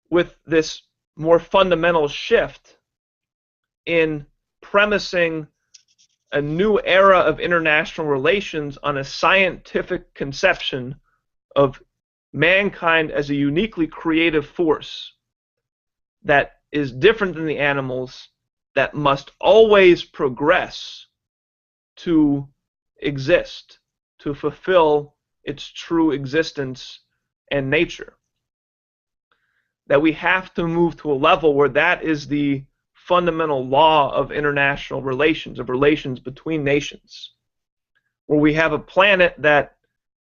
with this more fundamental shift in premising a new era of international relations on a scientific conception of mankind as a uniquely creative force that is different than the animals, that must always progress to exist, to fulfill its true existence and nature. That we have to move to a level where that is the fundamental law of international relations, of relations between nations, where we have a planet that,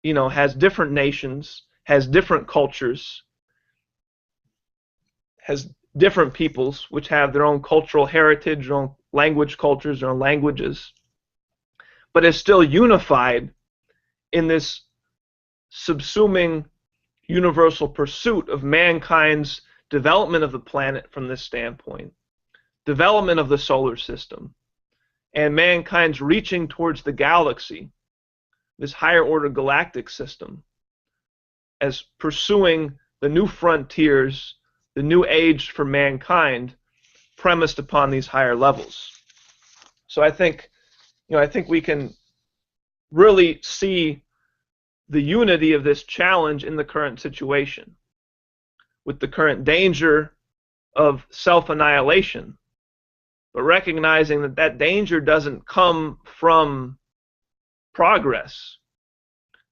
you know, has different nations, has different cultures, has different peoples which have their own cultural heritage, their own language cultures, their own languages. but is still unified in this subsuming universal pursuit of mankind's development of the planet from this standpoint, development of the solar system, and mankind's reaching towards the galaxy, this higher order galactic system, as pursuing the new frontiers, the new age for mankind, premised upon these higher levels. So I think we can really see the unity of this challenge in the current situation, with the current danger of self-annihilation, but recognizing that that danger doesn't come from progress.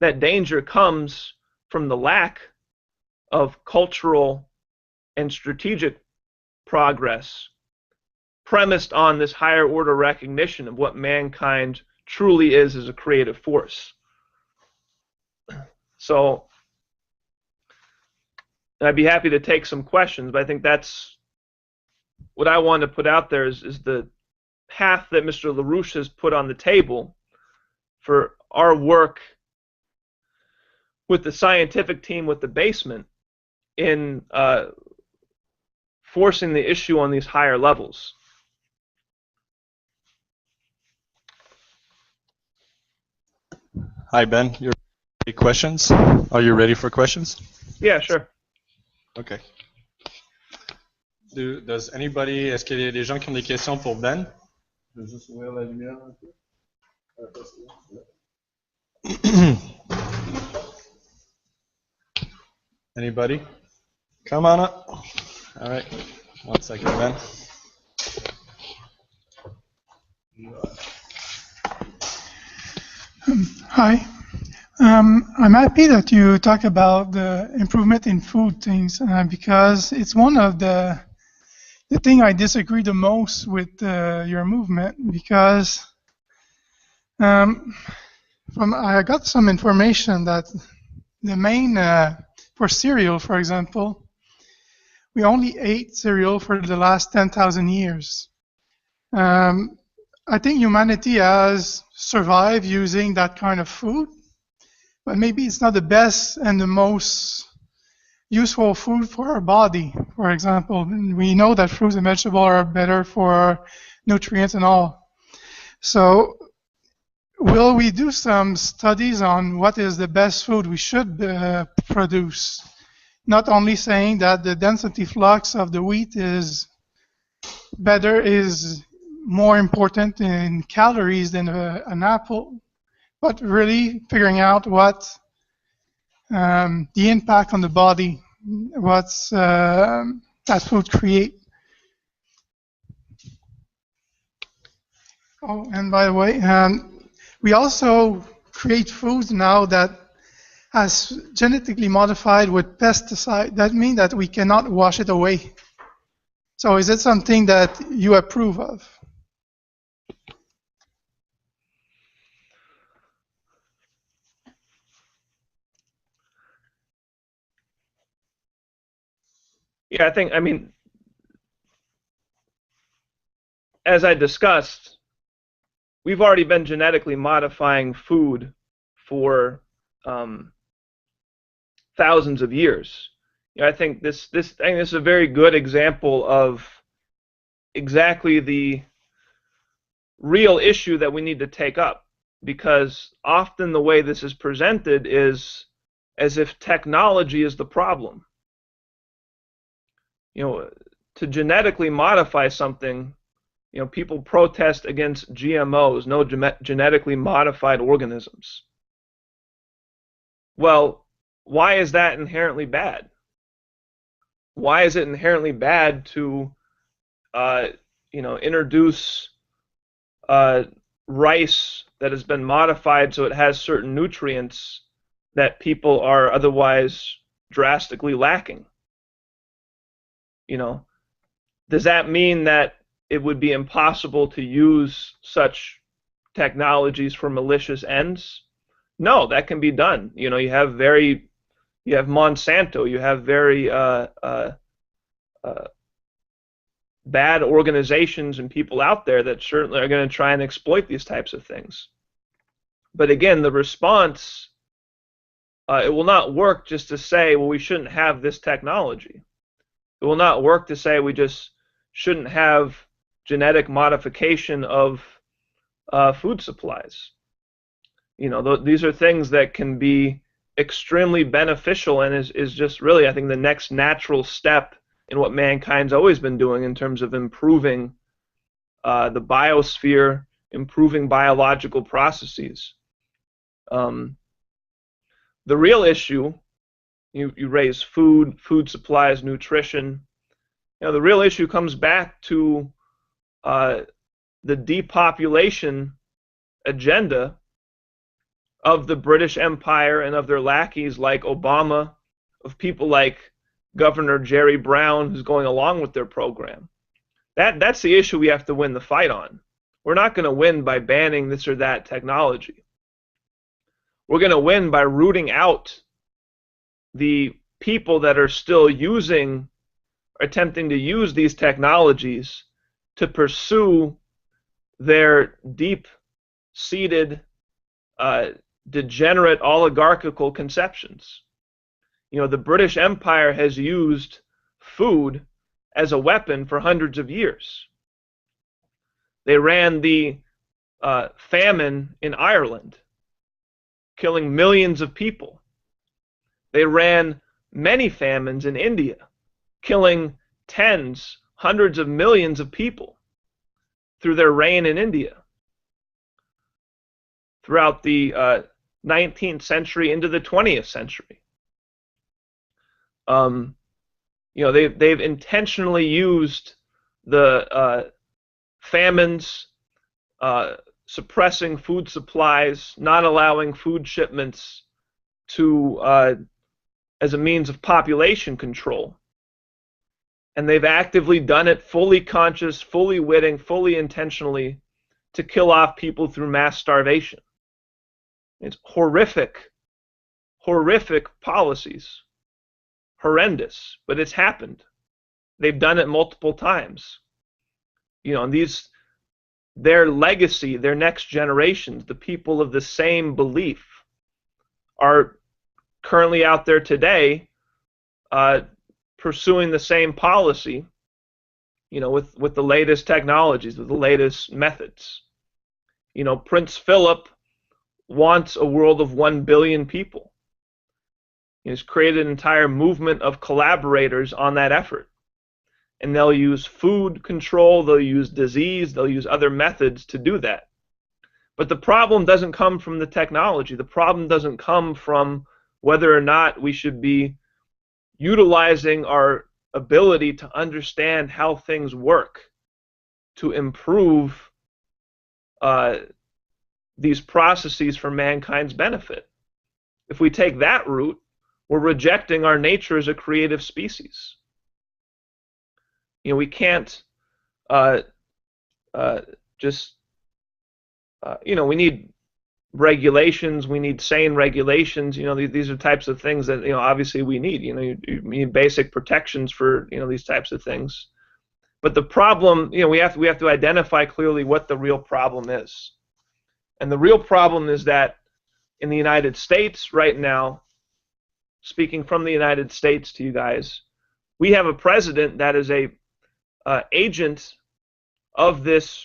That danger comes from the lack of cultural and strategic progress premised on this higher order recognition of what mankind truly is as a creative force. So I'd be happy to take some questions, but I think that's what I want to put out there is the path that Mr. LaRouche has put on the table for our work with the scientific team with the basement in forcing the issue on these higher levels. Hi, Ben. You're ready for questions? Are you ready for questions? Yeah, sure. Okay. Does anybody, est-ce qu'il y a des gens qui ont des questions pour Ben? Je vais juste ouvrir la lumière un peu. Anybody? Come on up. All right. 1 second, Ben. Hi. I'm happy that you talk about the improvement in food things because it's one of the thing I disagree the most with your movement because I got some information that the main for cereal, for example, we only ate cereal for the last 10,000 years. I think humanity has survived using that kind of food, but maybe it's not the best and the most useful food for our body. For example, we know that fruits and vegetables are better for nutrients and all. So will we do some studies on what is the best food we should produce? Not only saying that the density flux of the wheat is better, is more important in calories than an apple, but really figuring out what the impact on the body, what's that food create. Oh, and by the way, we also create foods now that has genetically modified with pesticide. That means that we cannot wash it away. So is it something that you approve of? Yeah, I mean, as I discussed, we've already been genetically modifying food for thousands of years. You know, I think this is a very good example of exactly the real issue that we need to take up, because often the way this is presented is as if technology is the problem. You know, to genetically modify something, you know, people protest against GMOs, no genetically modified organisms. Well, why is that inherently bad? Why is it inherently bad to, you know, introduce rice that has been modified so it has certain nutrients that people are otherwise drastically lacking? You know, does that mean that it would be impossible to use such technologies for malicious ends? No, that can be done. You know, you have Monsanto, you have very bad organizations and people out there that certainly are going to try and exploit these types of things. But again, the response, it will not work just to say, well, we shouldn't have this technology. It will not work to say we just shouldn't have genetic modification of food supplies. You know, these are things that can be extremely beneficial and is just really, I think, the next natural step in what mankind's always been doing in terms of improving the biosphere, improving biological processes. The real issue, you raise food supplies, nutrition. You know, the real issue comes back to the depopulation agenda of the British Empire and of their lackeys like Obama, of people like Governor Jerry Brown, who's going along with their program. That's the issue we have to win the fight on. We're not going to win by banning this or that technology. We're going to win by rooting out the people that are still using, or attempting to use these technologies to pursue their deep-seated, degenerate oligarchical conceptions. You know, the British Empire has used food as a weapon for hundreds of years. They ran the famine in Ireland, killing millions of people. They ran many famines in India, killing tens, hundreds of millions of people through their reign in India. Throughout the 19th century into the 20th century. You know, they've intentionally used the famines, suppressing food supplies, not allowing food shipments to as a means of population control. And they've actively done it fully conscious, fully witting, fully intentionally to kill off people through mass starvation. It's horrific, horrific policies. Horrendous, but it's happened. They've done it multiple times. You know, and their legacy, their next generations, the people of the same belief, are currently out there today pursuing the same policy, you know, with the latest technologies, with the latest methods. You know, Prince Philip wants a world of 1 billion people. He's created an entire movement of collaborators on that effort. And they'll use food control, they'll use disease, they'll use other methods to do that. But the problem doesn't come from the technology. The problem doesn't come from whether or not we should be utilizing our ability to understand how things work to improve these processes for mankind's benefit. If we take that route, we're rejecting our nature as a creative species. You know, we can't you know, we need regulations, we need sane regulations. You know, these are types of things that, you know, obviously we need. You know, you need basic protections for, you know, these types of things. But the problem, you know, we have to identify clearly what the real problem is. And the real problem is that in the United States right now, speaking from the United States to you guys, we have a president that is a agent of this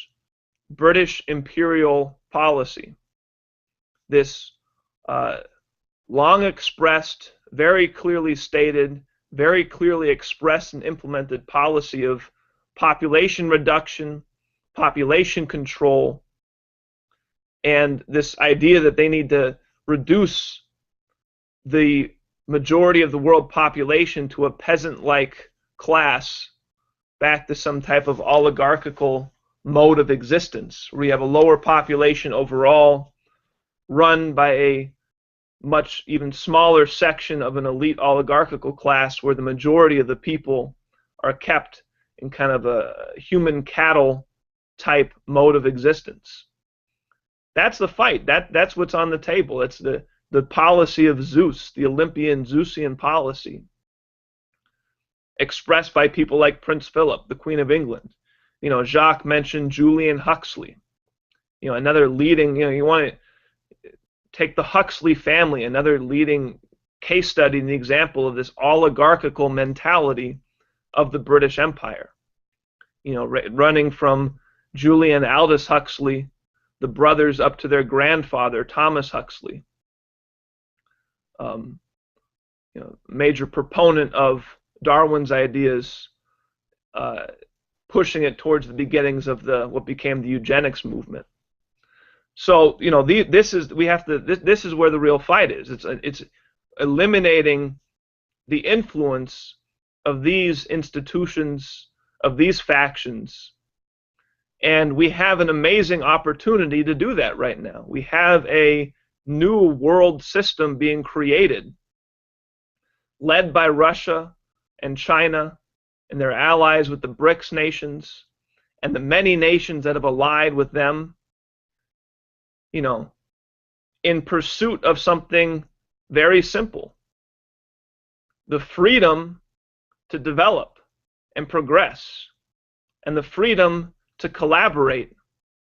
British imperial policy, this long expressed, very clearly stated, very clearly expressed and implemented policy of population reduction, population control, and this idea that they need to reduce the majority of the world population to a peasant-like class back to some type of oligarchical mode of existence, where you have a lower population overall run by a much even smaller section of an elite oligarchical class, where the majority of the people are kept in kind of a human cattle type mode of existence. That's the fight. That's what's on the table. It's the policy of Zeus, the Olympian Zeusian policy, expressed by people like Prince Philip, the Queen of England. You know, Jacques mentioned Julian Huxley. You know, another leading, you know, take the Huxley family, another leading case study and the example of this oligarchical mentality of the British Empire. You know, running from Julian Aldous Huxley, the brothers, up to their grandfather, Thomas Huxley. You know, major proponent of Darwin's ideas, pushing it towards the beginnings of what became the eugenics movement. So, you know, this is where the real fight is. It's eliminating the influence of these institutions, of these factions, and we have an amazing opportunity to do that right now. We have a new world system being created, led by Russia and China and their allies with the BRICS nations and the many nations that have allied with them, you know, in pursuit of something very simple: the freedom to develop and progress, and the freedom to collaborate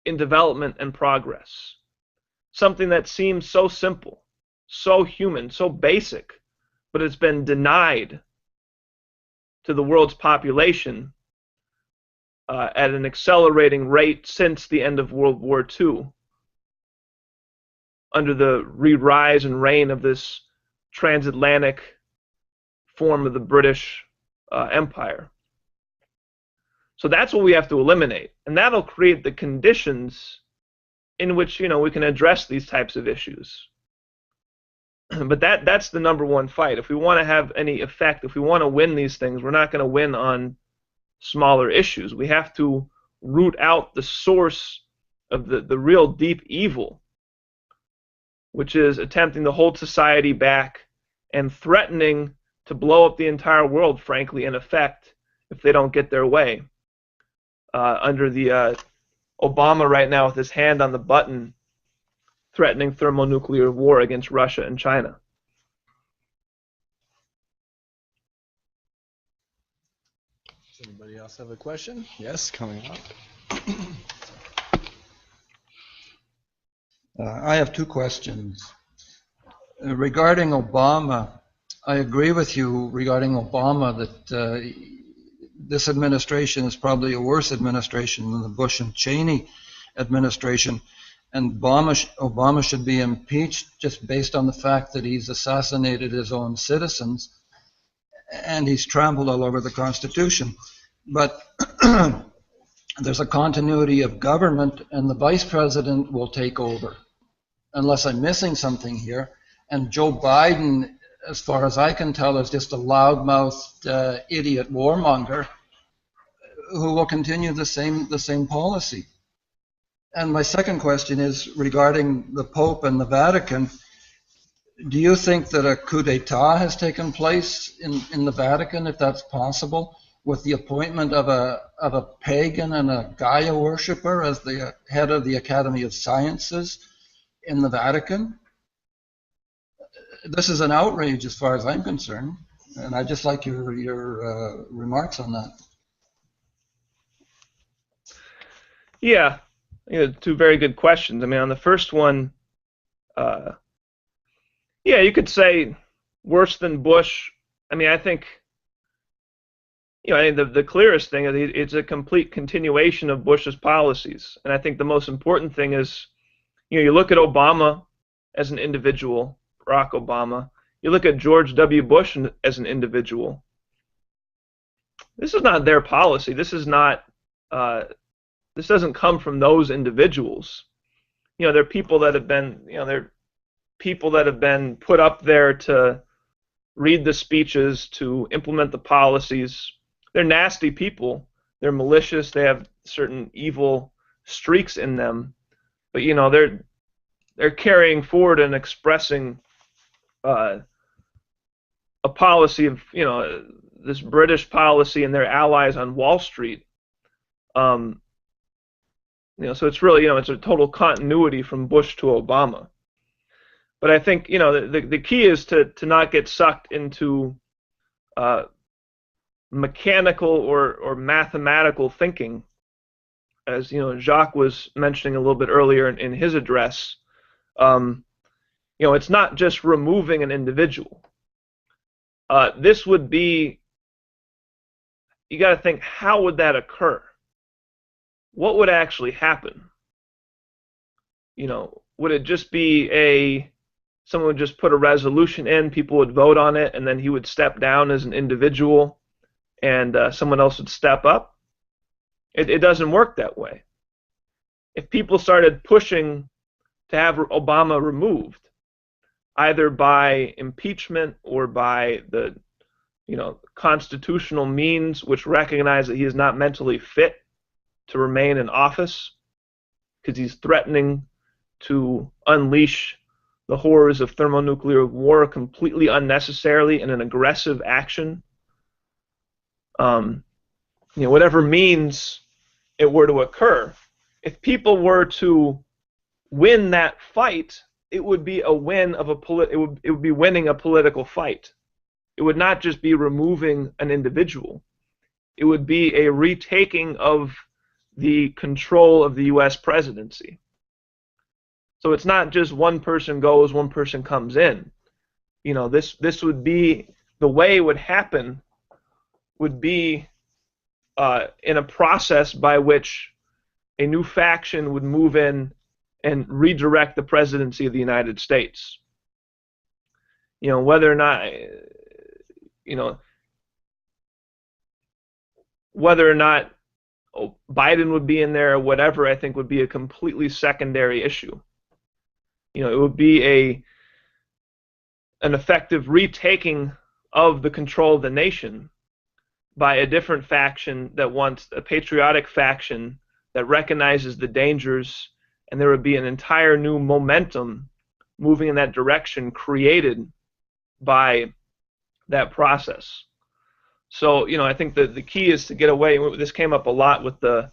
in development and progress. Something that seems so simple, so human, so basic, but it's been denied to the world's population at an accelerating rate since the end of World War II, under the rise and reign of this transatlantic form of the British Empire. So that's what we have to eliminate, and that'll create the conditions in which, you know, we can address these types of issues. But that's the number one fight. If we want to have any effect, if we want to win these things, we're not going to win on smaller issues. We have to root out the source of the real deep evil, which is attempting to hold society back and threatening to blow up the entire world, frankly, in effect, if they don't get their way. Under the Obama right now with his hand on the button, threatening thermonuclear war against Russia and China. Does anybody else have a question? Yes, coming up. I have two questions. Regarding Obama, I agree with you regarding Obama that this administration is probably a worse administration than the Bush and Cheney administration, and Obama should be impeached just based on the fact that he's assassinated his own citizens and he's trampled all over the Constitution. But there's a continuity of government, and the vice president will take over, unless I'm missing something here. And Joe Biden, as far as I can tell, is just a loudmouthed idiot warmonger who will continue the same policy. And my second question is regarding the Pope and the Vatican. Do you think that a coup d'etat has taken place in the Vatican, if that's possible, with the appointment of a pagan and a Gaia worshipper as the head of the Academy of Sciences in the Vatican? This is an outrage as far as I'm concerned, and I'd just like your remarks on that. Yeah, two very good questions. I mean, on the first one, yeah, you could say worse than Bush. I mean, I think, I think the clearest thing is it's a complete continuation of Bush's policies. And I think the most important thing is, you look at Obama as an individual, Barack Obama. You look at George W. Bush as an individual. This is not their policy. This is not. This doesn't come from those individuals. They're people that have been. They're people that have been put up there to read the speeches, to implement the policies. They're nasty people. They're malicious. They have certain evil streaks in them. But they're carrying forward and expressing a policy of this British policy and their allies on Wall Street. So it's really it's a total continuity from Bush to Obama. But I think the key is to not get sucked into mechanical or mathematical thinking, as Jacques was mentioning a little bit earlier in his address. You know, it's not just removing an individual. This would be, you got to think, how would that occur? What would actually happen? You know, would it just be someone would just put a resolution in, people would vote on it, and then he would step down as an individual, and someone else would step up? It doesn't work that way. If people started pushing to have Obama removed, either by impeachment or by the, you know, constitutional means which recognize that he is not mentally fit to remain in office because he's threatening to unleash the horrors of thermonuclear war completely unnecessarily in an aggressive action. You know, whatever means it were to occur, if people were to win that fight, it would be a win of it would be winning a political fight. It would not just be removing an individual. It would be a retaking of the control of the U.S. presidency. So it's not just one person goes, one person comes in. You know, this would be, the way it would happen would be in a process by which a new faction would move in and redirect the presidency of the United States. You know, whether or not, you know, whether or not Biden would be in there or whatever, I think would be a completely secondary issue. You know, it would be an effective retaking of the control of the nation by a different faction that wants a patriotic faction that recognizes the dangers, and there would be an entire new momentum moving in that direction created by that process. So, you know, I think that the key is to get away. This came up a lot with the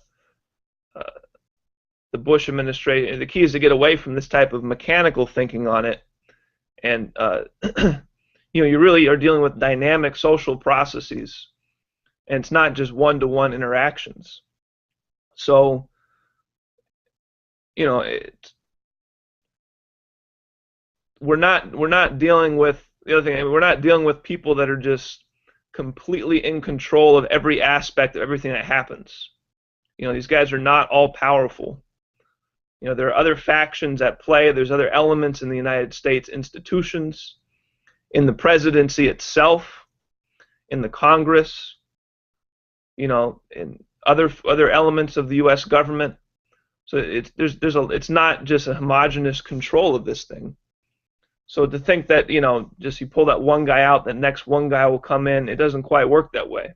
Bush administration. The key is to get away from this type of mechanical thinking on it, and you know, you really are dealing with dynamic social processes, and it's not just one-to-one interactions. So, you know, we're not dealing with the other thing. We're not dealing with people that are just completely in control of every aspect of everything that happens. You know, these guys are not all powerful. You know, there are other factions at play. There's other elements in the United States institutions, in the presidency itself, in the Congress, you know, in other elements of the U.S. government. So it's not just a homogeneous control of this thing. So to think that, you know, just you pull that one guy out, the next one guy will come in, it doesn't quite work that way.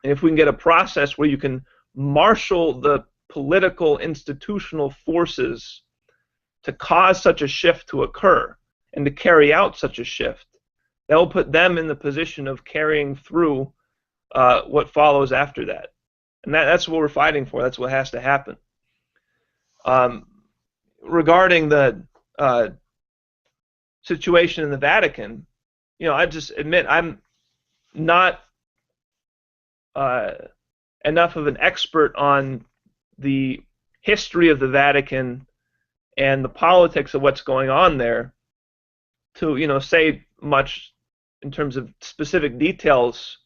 And if we can get a process where you can marshal the political institutional forces to cause such a shift to occur and to carry out such a shift, that will put them in the position of carrying through what follows after that. And that's what we're fighting for. That's what has to happen. Regarding the situation in the Vatican, you know, I just admit I'm not enough of an expert on the history of the Vatican and the politics of what's going on there to, you know, say much in terms of specific details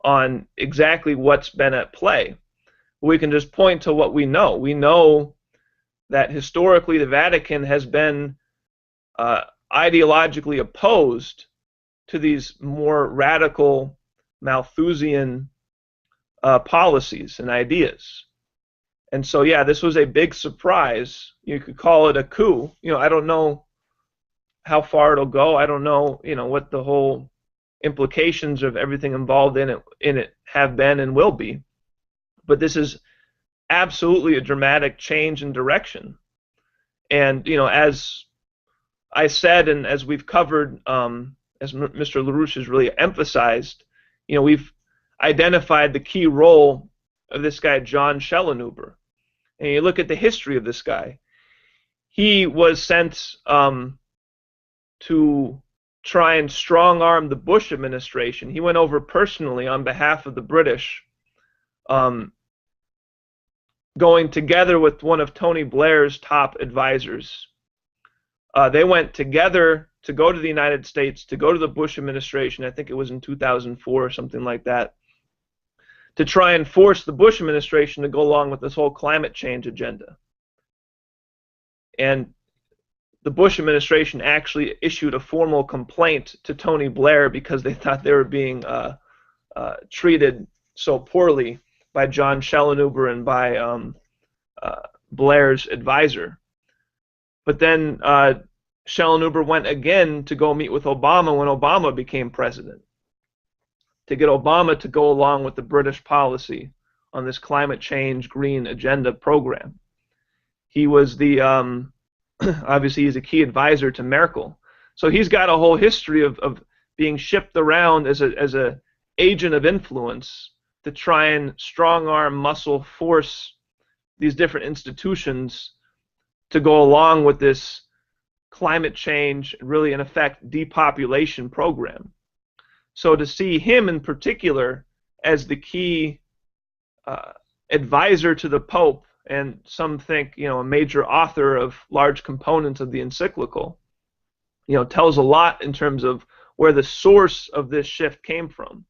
on exactly what's been at play. We can just point to what we know. We know that historically the Vatican has been ideologically opposed to these more radical Malthusian policies and ideas. And so, yeah, this was a big surprise. You could call it a coup. You know, I don't know how far it'll go. I don't know, you know, what the whole implications of everything involved in it have been and will be. But this is absolutely a dramatic change in direction. And, you know, as I said, and as we've covered, as Mr. LaRouche has really emphasized, you know, we've identified the key role of this guy, John Schellenhuber. And you look at the history of this guy. He was sent to try and strong-arm the Bush administration. He went over personally on behalf of the British, going together with one of Tony Blair's top advisors They went together to go to the United States, to go to the Bush administration. I think it was in 2004 or something like that, to try and force the Bush administration to go along with this whole climate change agenda. And the Bush administration actually issued a formal complaint to Tony Blair because they thought they were being treated so poorly by John Schellenhuber and by Blair's advisor. But then Schellenhuber went again to go meet with Obama when Obama became president, to get Obama to go along with the British policy on this climate change green agenda program. He was the, obviously he's a key advisor to Merkel. So he's got a whole history of being shipped around as a agent of influence to try and strong-arm, muscle, force these different institutions to go along with this climate change, really in effect depopulation program. So to see him in particular as the key advisor to the Pope, and some think, you know, a major author of large components of the encyclical, you know, tells a lot in terms of where the source of this shift came from.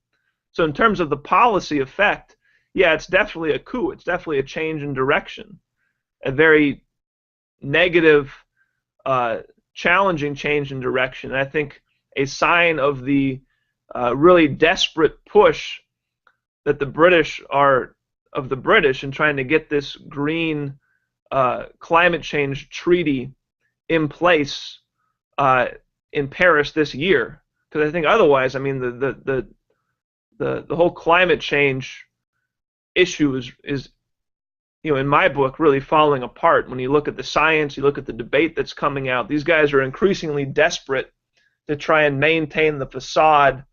So in terms of the policy effect, yeah, it's definitely a coup. It's definitely a change in direction, a very negative, challenging change in direction. And I think a sign of the really desperate push that the British are of the British in trying to get this green climate change treaty in place in Paris this year. Because I think otherwise, I mean, the whole climate change issue is, you know, in my book, really falling apart. When you look at the science, you look at the debate that's coming out, these guys are increasingly desperate to try and maintain the facade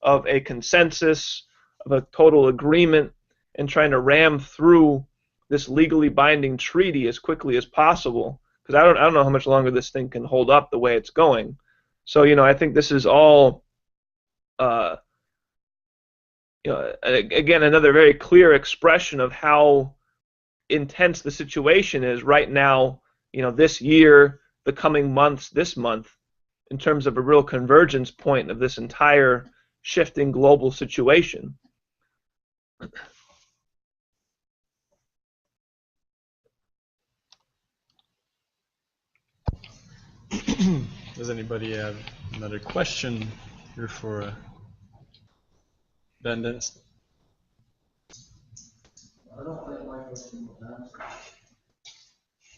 of a consensus, of a total agreement, and trying to ram through this legally binding treaty as quickly as possible. Because I don't know how much longer this thing can hold up the way it's going. So, you know, I think this is all, you know, again, another very clear expression of how intense the situation is right now, you know, this year, the coming months, this month, in terms of a real convergence point of this entire shifting global situation. Does anybody have another question here for BenDeniston? I don't think my question was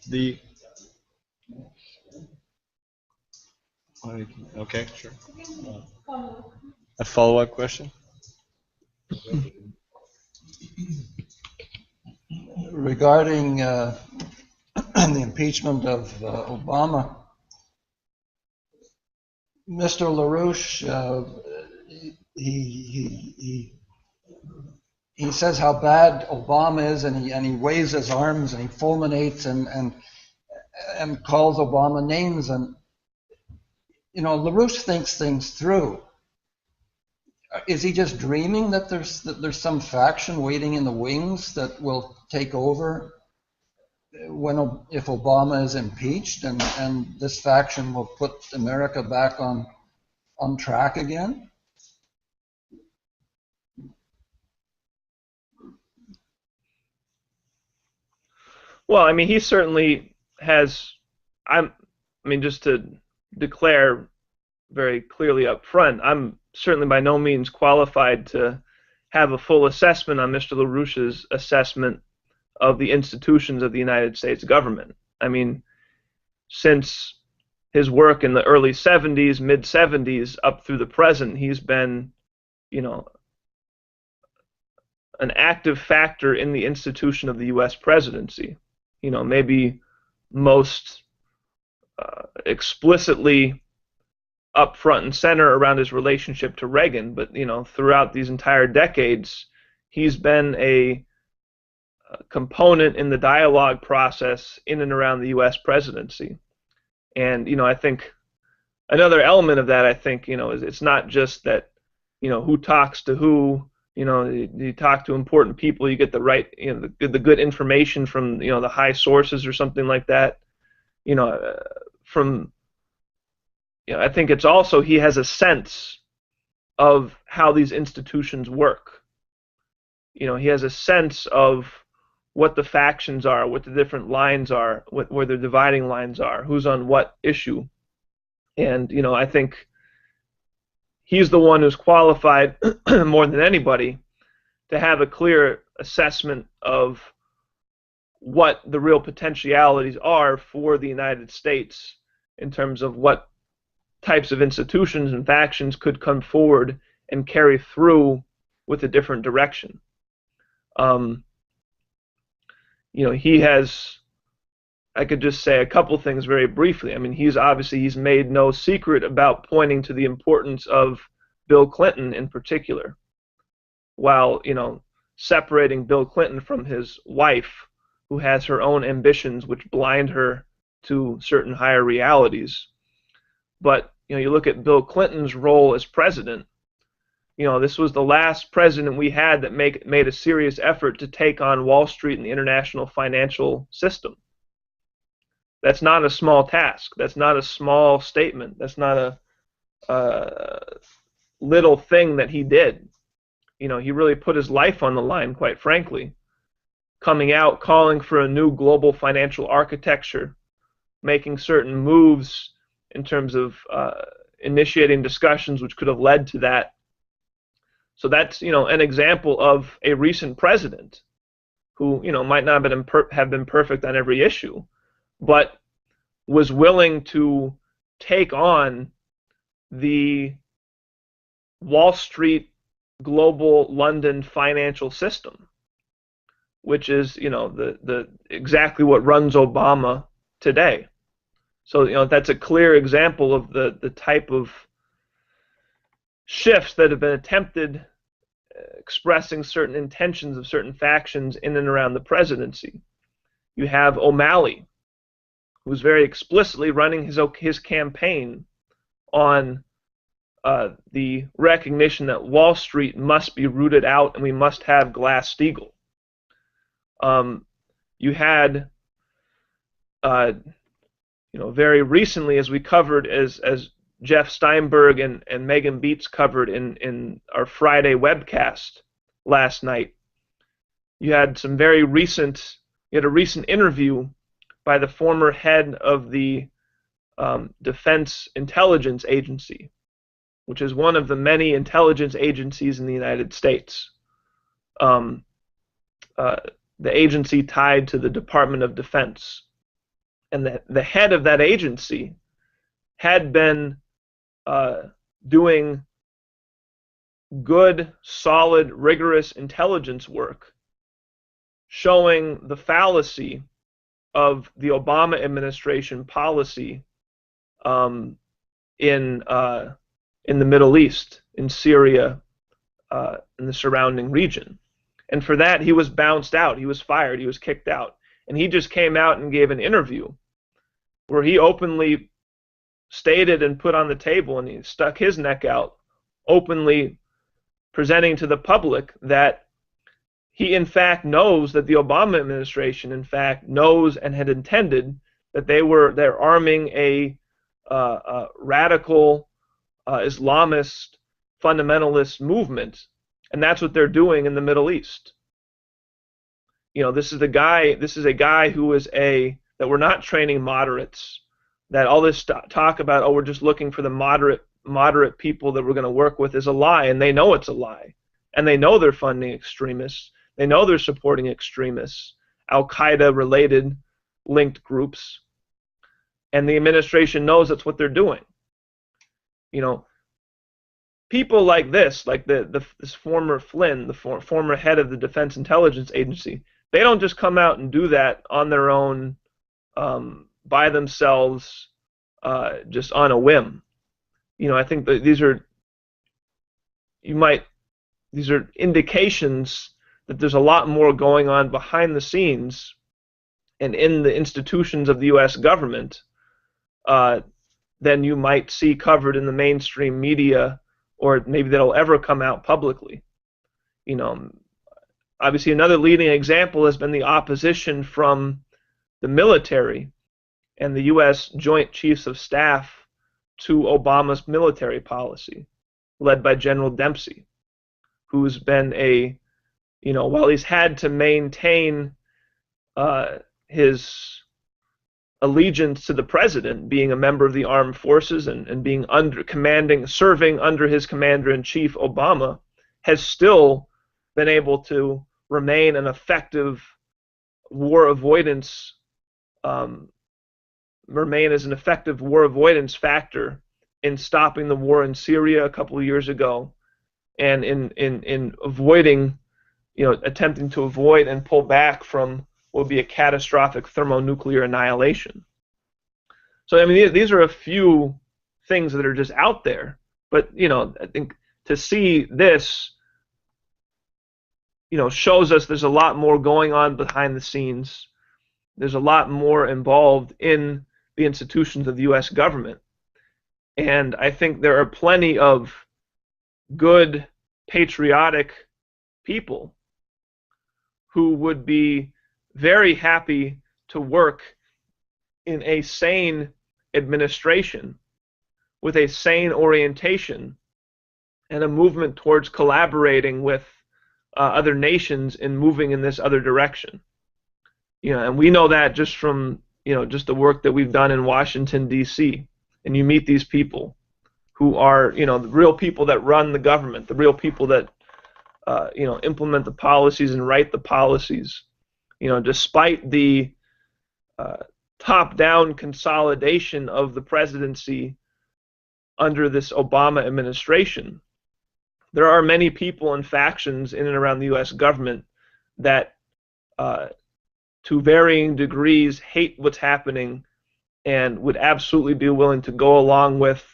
answered. Okay, sure. A follow-up question? Regarding the impeachment of Obama, Mr. LaRouche, he says how bad Obama is, and he waves his arms and he fulminates and calls Obama names, and you know, LaRouche thinks things through. Is he just dreaming that there's some faction waiting in the wings that will take over if Obama is impeached, and this faction will put America back on track again? Well, I mean, he certainly has. I mean, just to declare very clearly up front, I'm certainly by no means qualified to have a full assessment on Mr. LaRouche's assessment of the institutions of the United States government. I mean, since his work in the early 70s, mid 70s, up through the present, he's been, you know, an active factor in the institution of the U.S. presidency. You know, maybe most explicitly up front and center around his relationship to Reagan, but you know, throughout these entire decades, he's been a component in the dialogue process in and around the U.S. presidency. And you know, I think another element of that, I think, you know, is it's not just that, you know, who talks to who. You know, you talk to important people, you get the right, you know, the good information from, you know, the high sources or something like that. You know, from I think it's also he has a sense of how these institutions work. He has a sense of what the factions are, what the different lines are, where the dividing lines are, who's on what issue. And, I think he's the one who's qualified more than anybody to have a clear assessment of what the real potentialities are for the United States in terms of what types of institutions and factions could come forward and carry through with a different direction. He has, I could just say a couple things very briefly. I mean, he's made no secret about pointing to the importance of Bill Clinton in particular, while, separating Bill Clinton from his wife, who has her own ambitions which blind her to certain higher realities. But, you look at Bill Clinton's role as president. This was the last president we had that made a serious effort to take on Wall Street and the international financial system. That's not a small task. That's not a small statement. That's not a little thing that he did. He really put his life on the line, quite frankly, coming out, calling for a new global financial architecture, making certain moves in terms of initiating discussions which could have led to that. So that's, an example of a recent president who, might not have been perfect on every issue, but was willing to take on the Wall Street global London financial system, which is, the exactly what runs Obama today. So, that's a clear example of the type of shifts that have been attempted, expressing certain intentions of certain factions in and around the presidency. You have O'Malley, who's very explicitly running his campaign on the recognition that Wall Street must be rooted out and we must have Glass-Steagall. You had, very recently, as we covered, as Jeff Steinberg and Megan Beats covered in our Friday webcast last night, you had a recent interview by the former head of the Defense Intelligence Agency, which is one of the many intelligence agencies in the United States. The agency tied to the Department of Defense. And the head of that agency had been doing good, solid, rigorous intelligence work, showing the fallacy of the Obama administration policy in the Middle East, in Syria, in the surrounding region. And for that, he was bounced out. He was fired. He was kicked out. And he just came out and gave an interview where he openly stated and put on the table, and he stuck his neck out, openly presenting to the public that he in fact knows that the Obama administration in fact knows and had intended that they're arming a radical Islamist fundamentalist movement, and that's what they're doing in the Middle East. This is a guy who is that we're not training moderates, that all this talk about, we're just looking for the moderate people that we're going to work with is a lie, and they know it's a lie. And they know they're funding extremists. They know they're supporting extremists, Al-Qaeda related linked groups. And the administration knows that's what they're doing. People like this, like this former Flynn, the former head of the Defense Intelligence Agency, they don't just come out and do that on their own, by themselves, just on a whim. I think that these are indications that there's a lot more going on behind the scenes and in the institutions of the U.S. government than you might see covered in the mainstream media, or maybe that'll ever come out publicly. Obviously another leading example has been the opposition from the military and the U.S. Joint Chiefs of Staff to Obama's military policy, led by General Dempsey, who's been while he's had to maintain his allegiance to the president, being a member of the armed forces and being serving under his commander-in-chief, Obama, has still been able to remain an effective war avoidance factor in stopping the war in Syria a couple of years ago, and in avoiding, attempting to avoid and pull back from what would be a catastrophic thermonuclear annihilation. So I mean, these are a few things that are just out there, but I think to see this, shows us there's a lot more going on behind the scenes. There's a lot more involved in the institutions of the U.S. government. And I think there are plenty of good, patriotic people who would be very happy to work in a sane administration with a sane orientation and a movement towards collaborating with other nations in moving in this other direction. And we know that just from just the work that we've done in Washington, D.C. And you meet these people who are the real people that run the government, the real people that implement the policies and write the policies. Despite the top-down consolidation of the presidency under this Obama administration, there are many people and factions in and around the U.S. government that, to varying degrees, hate what's happening and would absolutely be willing to go along with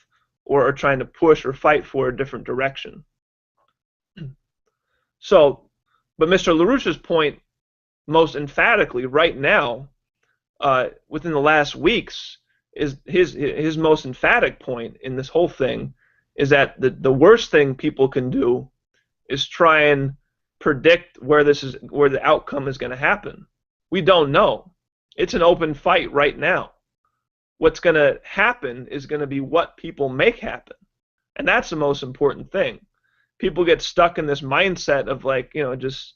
or are trying to push or fight for a different direction. So, but Mr. LaRouche's point most emphatically right now, within the last weeks, is his most emphatic point in this whole thing is that the worst thing people can do is try and predict where the outcome is going to happen. We don't know. It's an open fight right now. What's going to happen is going to be what people make happen, and that's the most important thing. People get stuck in this mindset of just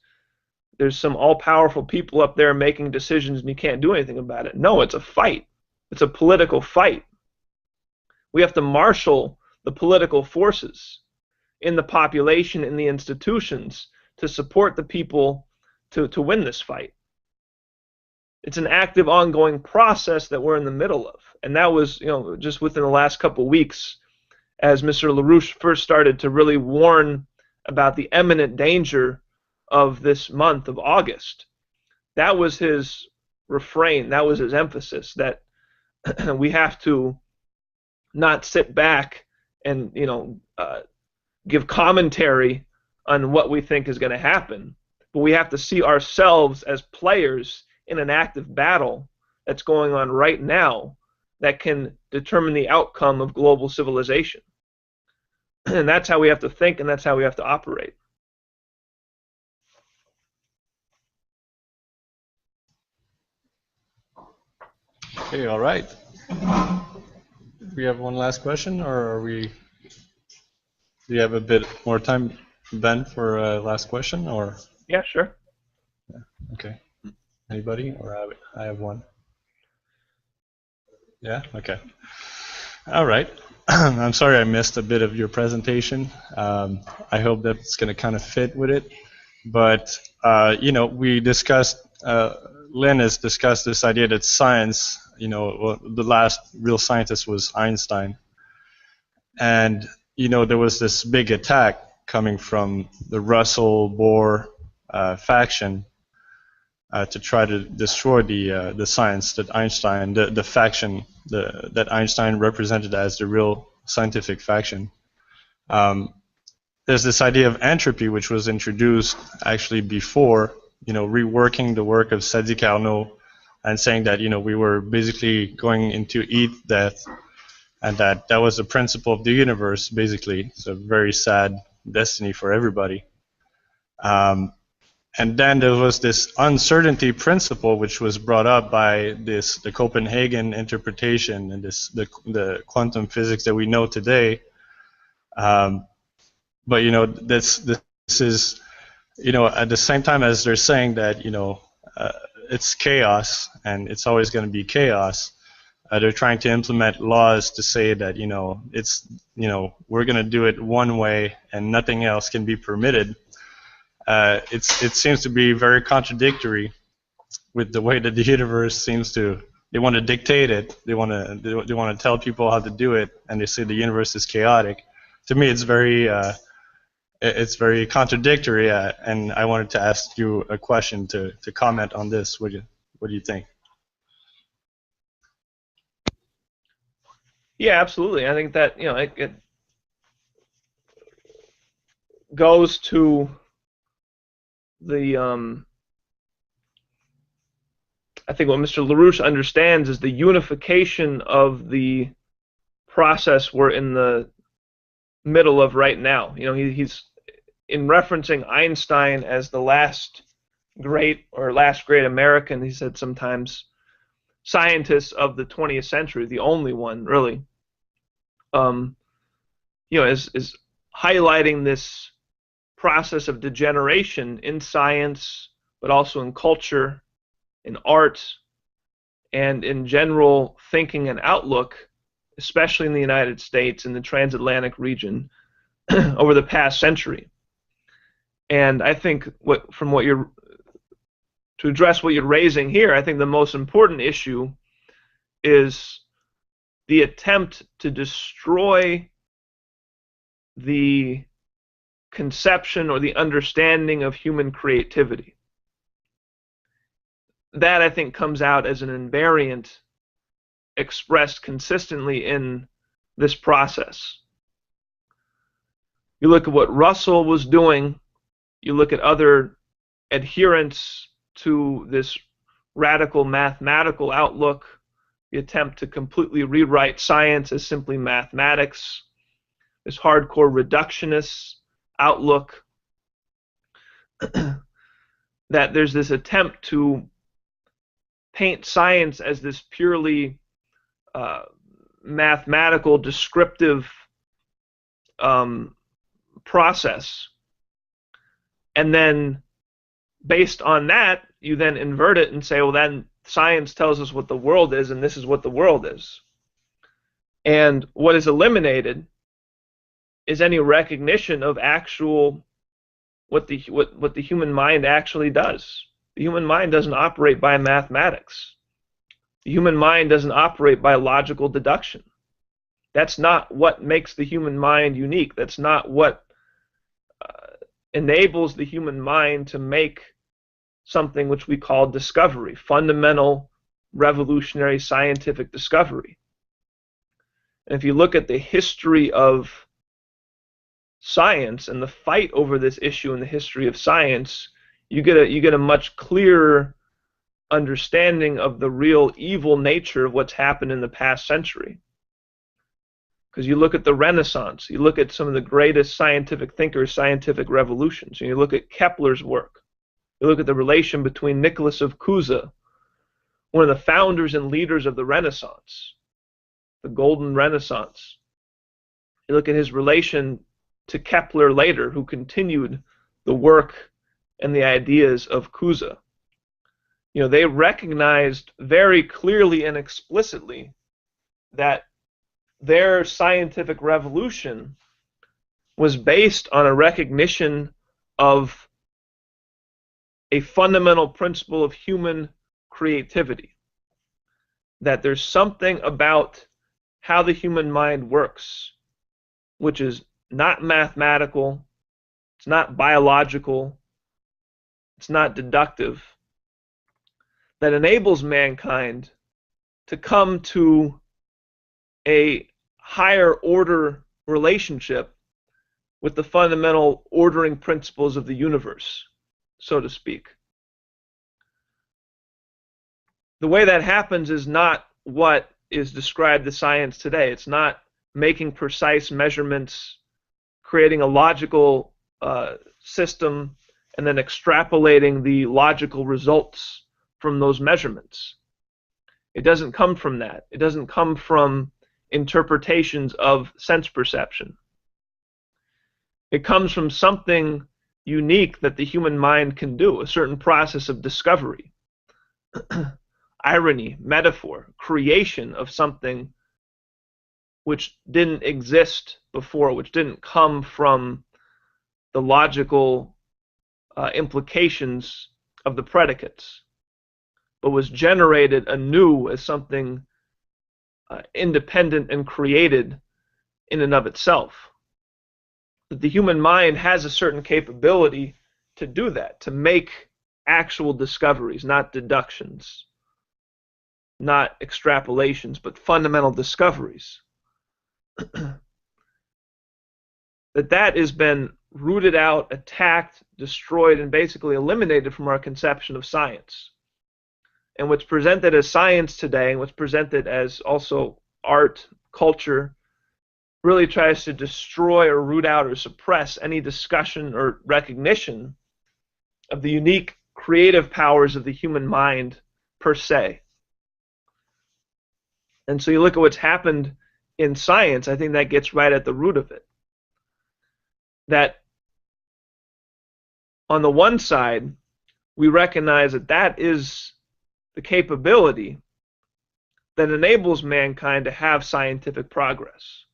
there's some all-powerful people up there making decisions and you can't do anything about it. No, it's a fight. It's a political fight. We have to marshal the political forces in the population, in the institutions, to support the people to win this fight. It's an active, ongoing process that we're in the middle of. And that was, just within the last couple of weeks, as Mr. LaRouche first started to really warn about the imminent danger of this month of August. That was his refrain, that was his emphasis, that we have to not sit back and give commentary on what we think is going to happen, but we have to see ourselves as players in an active battle that's going on right now that can determine the outcome of global civilization. And that's how we have to think, and that's how we have to operate. Okay, all right. We have one last question, or do you have a bit more time, Ben, for a last question, or? Yeah, sure. Yeah, okay. Anybody, or I have one. Yeah, okay. All right. I'm sorry I missed a bit of your presentation. I hope that's going to kind of fit with it. But, we discussed, Lynn has discussed this idea that science, the last real scientist was Einstein. And, there was this big attack coming from the Russell Bohr faction to try to destroy the science that Einstein, the faction that Einstein represented as the real scientific faction. There's this idea of entropy, which was introduced actually before, reworking the work of Sadi Carnot and saying that, we were basically going into death, and that was the principle of the universe, basically. It's a very sad destiny for everybody. And then there was this uncertainty principle, which was brought up by the Copenhagen interpretation and the quantum physics that we know today. But this is, at the same time as they're saying that it's chaos and it's always going to be chaos, they're trying to implement laws to say that we're going to do it one way and nothing else can be permitted. It seems to be very contradictory with the way that the universe seems to. They want to dictate it. They want to tell people how to do it, and they say the universe is chaotic. To me, it's very contradictory. And I wanted to ask you a question to comment on this. What do you think? Yeah, absolutely. I think that it goes to the I think what Mr. LaRouche understands is the unification of the process we're in the middle of right now. He's in referencing Einstein as the last great American. He said sometimes scientist of the 20th century, the only one really. Is highlighting this process of degeneration in science, but also in culture, in art, and in general thinking and outlook, especially in the United States, in the transatlantic region, over the past century. And I think to address what you're raising here, I think the most important issue is the attempt to destroy the conception or the understanding of human creativity. That, I think, comes out as an invariant expressed consistently in this process. You look at what Russell was doing, you look at other adherents to this radical mathematical outlook, the attempt to completely rewrite science as simply mathematics, this hardcore reductionist outlook, that there's this attempt to paint science as this purely mathematical, descriptive process. And then, based on that, you then invert it and say, well, then science tells us what the world is, and this is what the world is. And what is eliminated is any recognition of actual what the human mind actually does. The human mind doesn't operate by mathematics. The human mind doesn't operate by logical deduction. That's not what makes the human mind unique. That's not what enables the human mind to make something which we call discovery, fundamental, revolutionary scientific discovery. And if you look at the history of science and the fight over this issue in the history of science, you get a much clearer understanding of the real evil nature of what's happened in the past century. Because you look at the Renaissance, you look at some of the greatest scientific thinkers, scientific revolutions, and you look at Kepler's work. You look at the relation between Nicholas of Cusa, one of the founders and leaders of the Renaissance, the Golden Renaissance. You look at his relation to Kepler later, who continued the work and the ideas of Cusa. They recognized very clearly and explicitly that their scientific revolution was based on a recognition of a fundamental principle of human creativity. That there's something about how the human mind works, which is not mathematical, it's not biological, it's not deductive, that enables mankind to come to a higher order relationship with the fundamental ordering principles of the universe, so to speak. The way that happens is not what is described as science today. It's not making precise measurements, creating a logical system, and then extrapolating the logical results from those measurements. It doesn't come from that. It doesn't come from interpretations of sense perception. It comes from something unique that the human mind can do, a certain process of discovery, irony, metaphor, creation of something which didn't exist before, which didn't come from the logical implications of the predicates, but was generated anew as something independent and created in and of itself. That the human mind has a certain capability to do that, to make actual discoveries, not deductions, not extrapolations, but fundamental discoveries. that has been rooted out, attacked, destroyed, and basically eliminated from our conception of science. And what's presented as science today, and what's presented as also art, culture, really tries to destroy or root out or suppress any discussion or recognition of the unique creative powers of the human mind per se. And so you look at what's happened in science, I think that gets right at the root of it. That on the one side, we recognize that that is the capability that enables mankind to have scientific progress,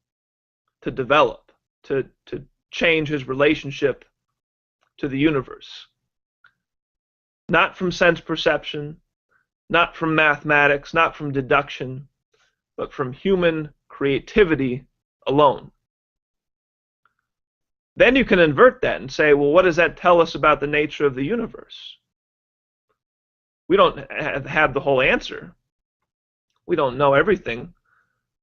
to develop, to change his relationship to the universe. Not from sense perception, not from mathematics, not from deduction, but from human creativity alone. Then you can invert that and say, well, what does that tell us about the nature of the universe? We don't have the whole answer. We don't know everything.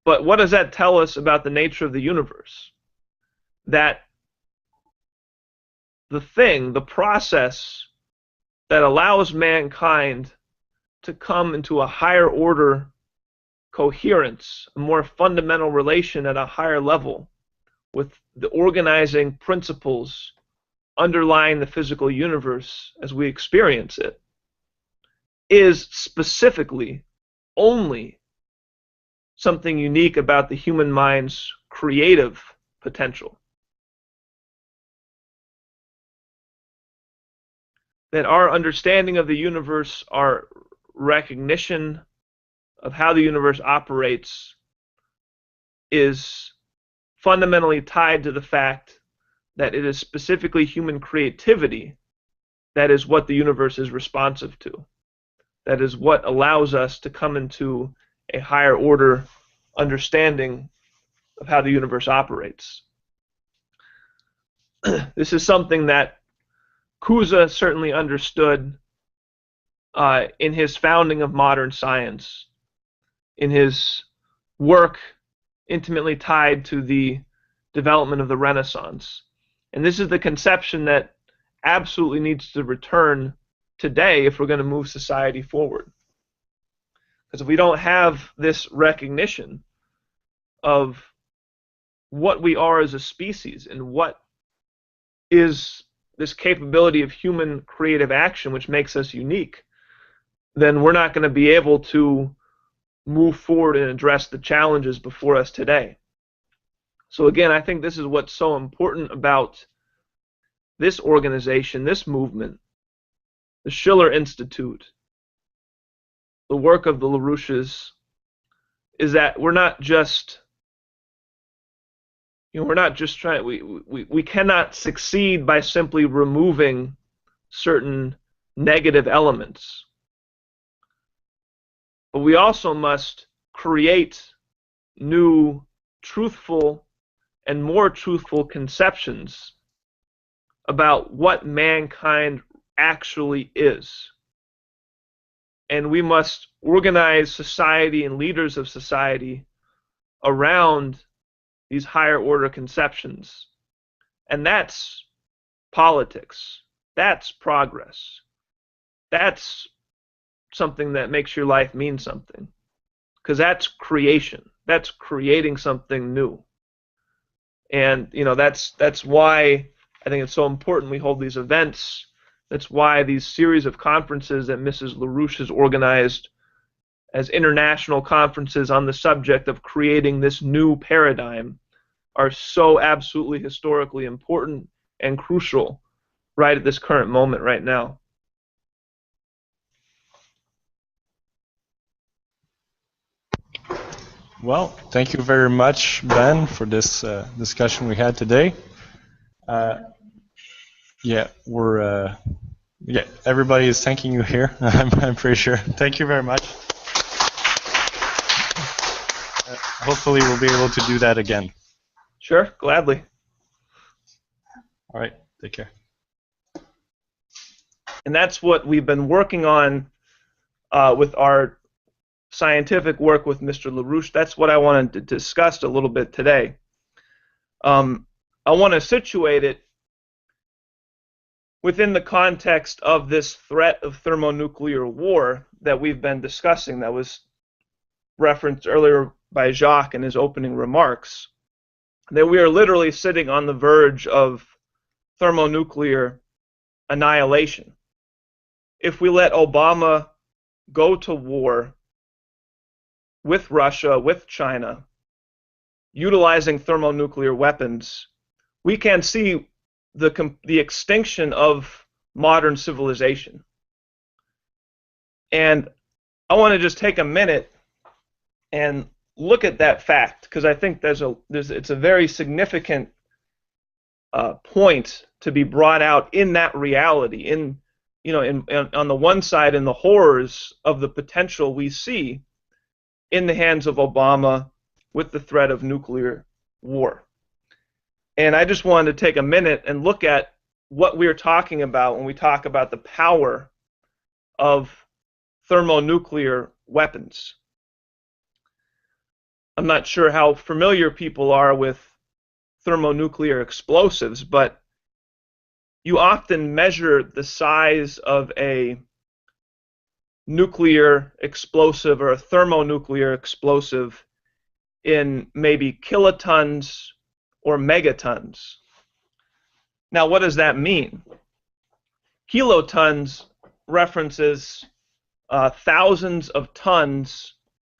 But what does that tell us about the nature of the universe? That the thing, the process that allows mankind to come into a higher order coherence, a more fundamental relation at a higher level with the organizing principles underlying the physical universe as we experience it, is specifically only something unique about the human mind's creative potential. That our understanding of the universe, our recognition of how the universe operates, is fundamentally tied to the fact that it is specifically human creativity that is what the universe is responsive to. That is what allows us to come into a higher order understanding of how the universe operates. This is something that Cusa certainly understood in his founding of modern science, in his work intimately tied to the development of the Renaissance. And this is the conception that absolutely needs to return today if we're going to move society forward. Because if we don't have this recognition of what we are as a species and what is this capability of human creative action which makes us unique, then we're not going to be able to move forward and address the challenges before us today. So again, I think this is what's so important about this organization, this movement, the Schiller Institute, the work of the LaRouches, is that we're not just trying, we cannot succeed by simply removing certain negative elements. But we also must create new, truthful, and more truthful conceptions about what mankind actually is. And we must organize society and leaders of society around these higher order conceptions. And that's politics. That's progress. That's something that makes your life mean something. Because that's creation. That's creating something new. And that's why I think it's so important we hold these events That's why these series of conferences that Mrs. LaRouche has organized as international conferences on the subject of creating this new paradigm are so absolutely historically important and crucial right at this current moment right now. Well, thank you very much, Ben, for this discussion we had today. Yeah, everybody is thanking you here. I'm pretty sure. Thank you very much. Hopefully, we'll be able to do that again. Sure, gladly. All right, take care. And that's what we've been working on with our scientific work with Mr. LaRouche. That's what I wanted to discuss a little bit today. I want to situate it within the context of this threat of thermonuclear war that we've been discussing, that was referenced earlier by Jacques in his opening remarks, that we are literally sitting on the verge of thermonuclear annihilation. If we let Obama go to war with Russia, with China, utilizing thermonuclear weapons, we can see the extinction of modern civilization. And I want to just take a minute and look at that fact, because I think it's a very significant point to be brought out in that reality. On the one side, in the horrors of the potential we see in the hands of Obama with the threat of nuclear war. And I just wanted to take a minute and look at what we're talking about when we talk about the power of thermonuclear weapons. I'm not sure how familiar people are with thermonuclear explosives, but you often measure the size of a nuclear explosive or a thermonuclear explosive in maybe kilotons or megatons. Now, what does that mean? Kilotons references thousands of tons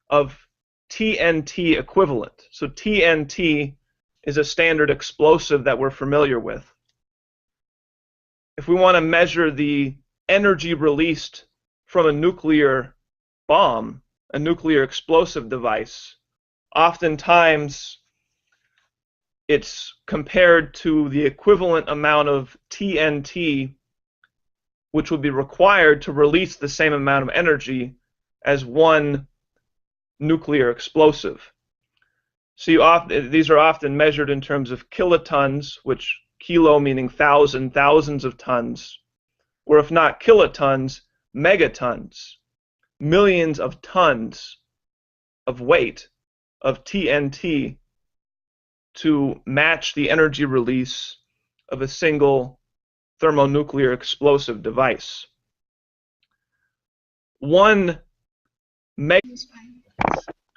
of TNT equivalent. So TNT is a standard explosive that we're familiar with. If we want to measure the energy released from a nuclear bomb, a nuclear explosive device, oftentimes it's compared to the equivalent amount of TNT which would be required to release the same amount of energy as one nuclear explosive. So these are often measured in terms of kilotons, which kilo meaning thousands of tons, or if not kilotons, megatons, millions of tons of weight of TNT to match the energy release of a single thermonuclear explosive device. One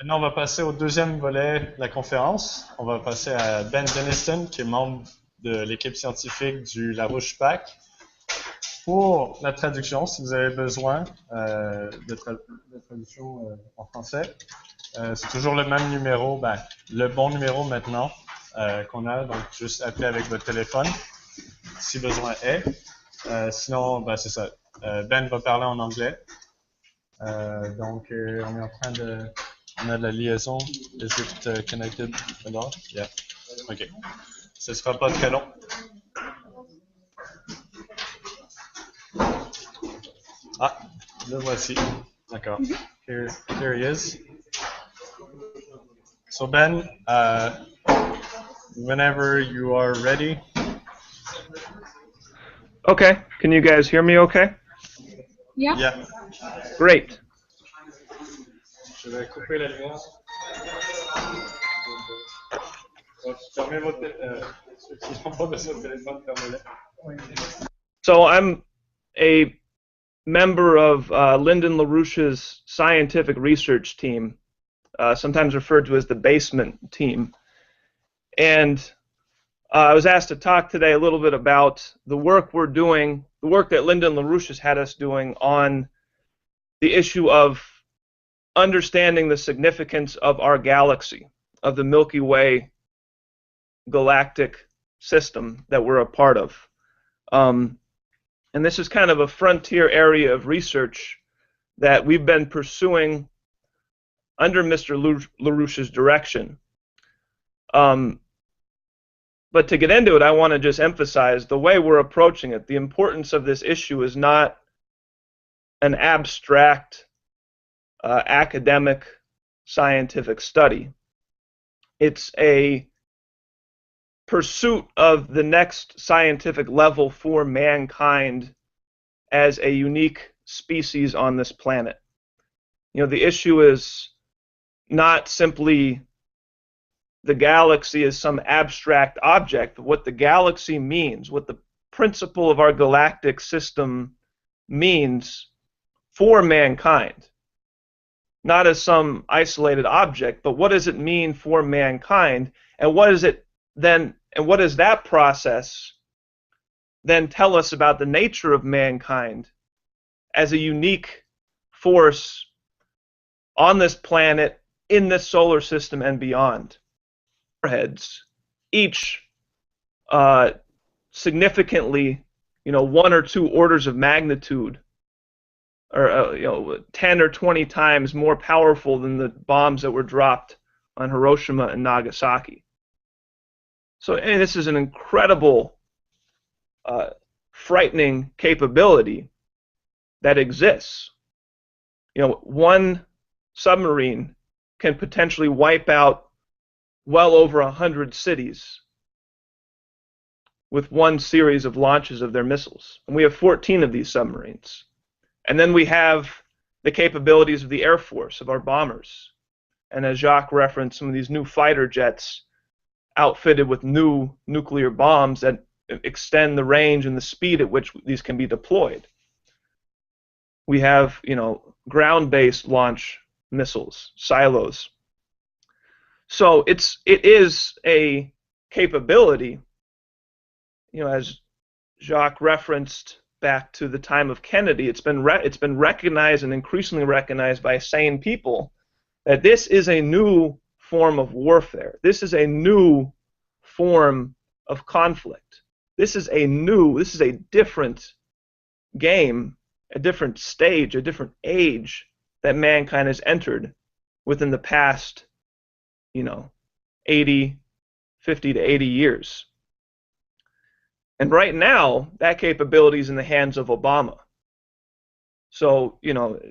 Maintenant, on va passer au deuxième volet de la conférence. On va passer à BenDeniston, qui est membre de l'équipe scientifique du Larouche PAC. Pour la traduction, si vous avez besoin de traduction en français, c'est toujours le même numéro, le bon numéro maintenant qu'on a, donc juste appeler avec votre téléphone, si besoin est. Sinon, c'est ça. Ben va parler en anglais. Donc, on est en train de... On a de la liaison. Is it connected at all? Yeah. OK. Ce ne sera pas très long. Ah, le voici. D'accord. Here he is. So Ben, whenever you are ready. Okay. Can you guys hear me okay? Yeah. Yeah. Great. Je vais couper la lumière. Fermez votre téléphone, fermez-le. So I'm a member of Lyndon LaRouche's scientific research team, sometimes referred to as the basement team. And I was asked to talk today a little bit about the work we're doing, the work that Lyndon LaRouche has had us doing on the issue of understanding the significance of our galaxy, of the Milky Way galactic system that we're a part of. And this is kind of a frontier area of research that we've been pursuing under Mr. LaRouche's direction. But to get into it, I want to just emphasize the way we're approaching it. The importance of this issue is not an abstract academic scientific study. It's a pursuit of the next scientific level for mankind as a unique species on this planet. You know, the issue is not simply the galaxy as some abstract object, but what the galaxy means, what the principle of our galactic system means for mankind. Not as some isolated object, but what does it mean for mankind, and what is it then, and what does that process then tell us about the nature of mankind as a unique force on this planet, in this solar system, and beyond? Heads, each significantly, 1 or 2 orders of magnitude, or 10 or 20 times more powerful than the bombs that were dropped on Hiroshima and Nagasaki. So, this is an incredible, frightening capability that exists. One submarine can potentially wipe out well over 100 cities with one series of launches of their missiles. And we have 14 of these submarines. And then we have the capabilities of the Air Force, of our bombers. And as Jacques referenced, some of these new fighter jets outfitted with new nuclear bombs that extend the range and the speed at which these can be deployed. We have, ground-based launch missiles, silos. So it is a capability, as Jacques referenced back to the time of Kennedy, it's been recognized and increasingly recognized by sane people that this is a new form of warfare. This is a new form of conflict. This is a different game, a different stage, a different age that mankind has entered within the past 50 to 80 years. And right now, that capability is in the hands of Obama. So,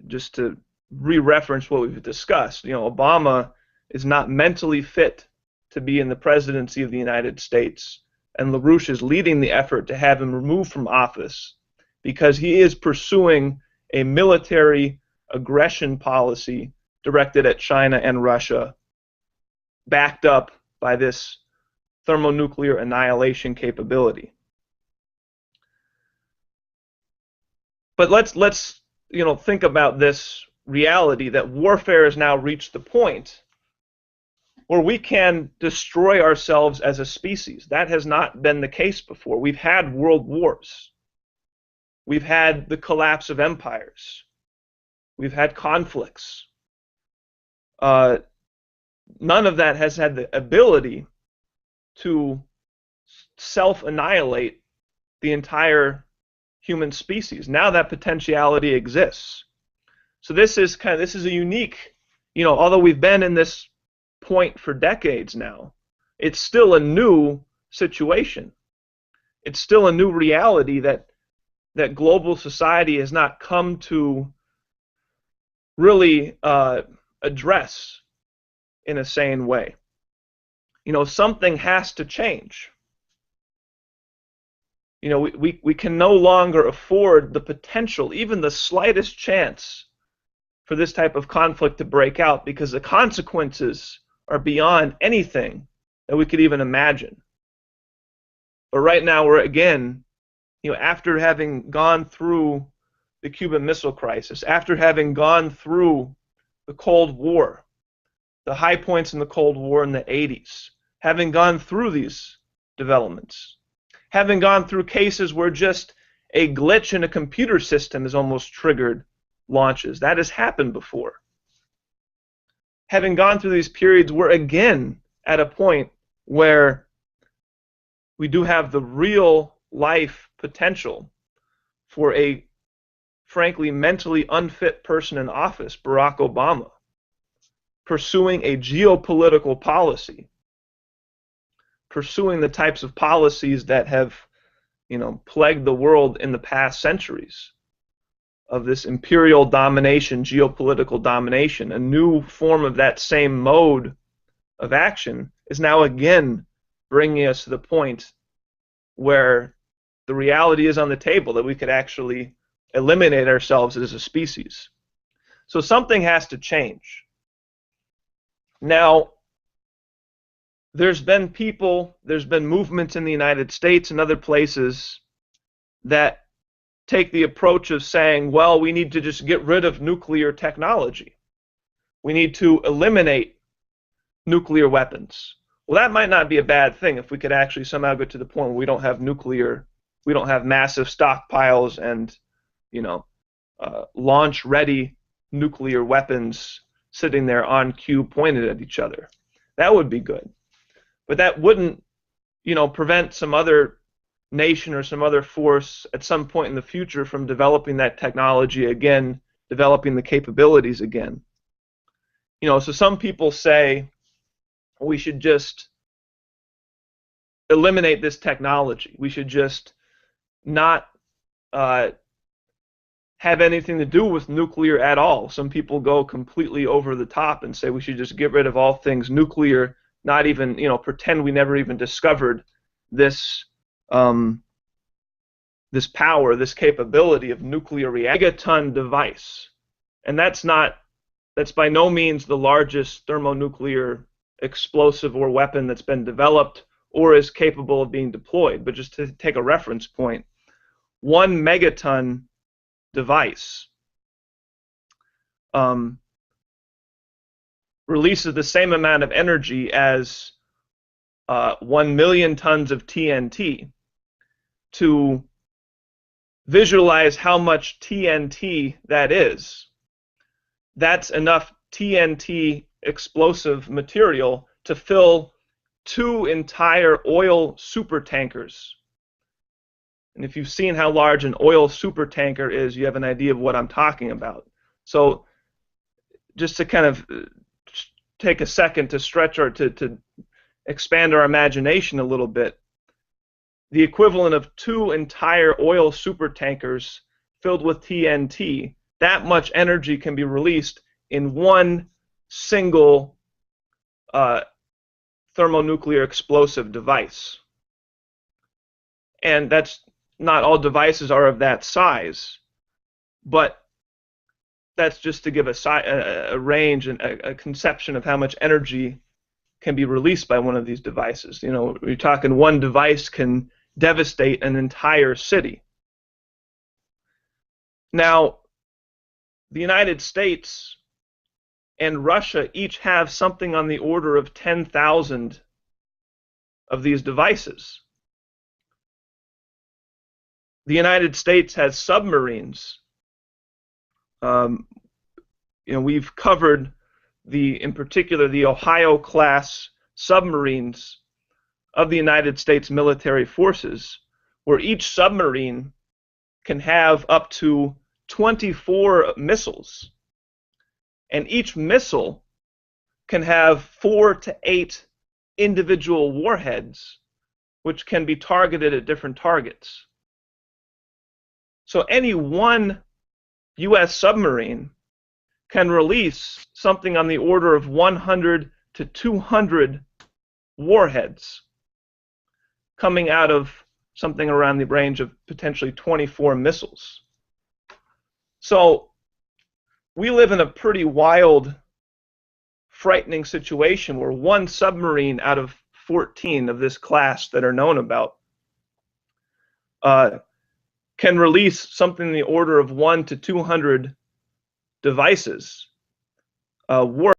just to re-reference what we've discussed, Obama is not mentally fit to be in the presidency of the United States, and LaRouche is leading the effort to have him removed from office because he is pursuing a military aggression policy directed at China and Russia, backed up by this thermonuclear annihilation capability. But let's think about this reality that warfare has now reached the point where we can destroy ourselves as a species. That has not been the case before. We've had world wars. We've had the collapse of empires. We've had conflicts. None of that has had the ability to self-annihilate the entire human species. Now that potentiality exists. So this is a unique, although we've been in this point for decades now, it's still a new situation. It's still a new reality that global society has not come to really address in a sane way. Something has to change. We can no longer afford the potential, even the slightest chance, for this type of conflict to break out, because the consequences are beyond anything that we could even imagine. But right now we're again, after having gone through the Cuban Missile Crisis, after having gone through the Cold War, the high points in the Cold War in the 80s, having gone through these developments. Having gone through cases where just a glitch in a computer system has almost triggered launches. That has happened before. Having gone through these periods, we're again at a point where we do have the real life potential for a frankly mentally unfit person in office, Barack Obama, pursuing a geopolitical policy, pursuing the types of policies that have, plagued the world in the past centuries, of this imperial domination, geopolitical domination. A new form of that same mode of action is now again bringing us to the point where the reality is on the table that we could actually eliminate ourselves as a species. So something has to change. Now, there's been movements in the United States and other places that take the approach of saying, well, we need to just get rid of nuclear technology. We need to eliminate nuclear weapons. Well, that might not be a bad thing if we could actually somehow get to the point where we don't have massive stockpiles and, launch-ready nuclear weapons sitting there on cue pointed at each other. That would be good. But that wouldn't, prevent some other nation or some other force at some point in the future from developing that technology again, developing the capabilities again. So some people say we should just eliminate this technology. We should just not have anything to do with nuclear at all. Some people go completely over the top and say we should just get rid of all things nuclear, not even, pretend we never even discovered this this power, this capability of nuclear megaton device. And that's by no means the largest thermonuclear explosive or weapon that's been developed or is capable of being deployed. But just to take a reference point, 1 megaton device releases the same amount of energy as 1 million tons of TNT. To visualize how much TNT that is, that's enough TNT explosive material to fill 2 entire oil supertankers. And if you've seen how large an oil supertanker is, you have an idea of what I'm talking about. So just to kind of take a second to stretch or to expand our imagination a little bit, the equivalent of 2 entire oil supertankers filled with TNT, that much energy can be released in 1 single thermonuclear explosive device. And that's not all devices are of that size, but that's just to give a range and a conception of how much energy can be released by one of these devices. We're talking 1 device can devastate an entire city. Now, the United States and Russia each have something on the order of 10,000 of these devices. The United States has submarines. We've covered in particular the Ohio-class submarines of the United States military forces, where each submarine can have up to 24 missiles, and each missile can have 4 to 8 individual warheads, which can be targeted at different targets. So any one U.S. submarine can release something on the order of 100 to 200 warheads coming out of something around the range of potentially 24 missiles. So we live in a pretty wild, frightening situation where 1 submarine out of 14 of this class that are known about can release something in the order of 1 to 200 devices,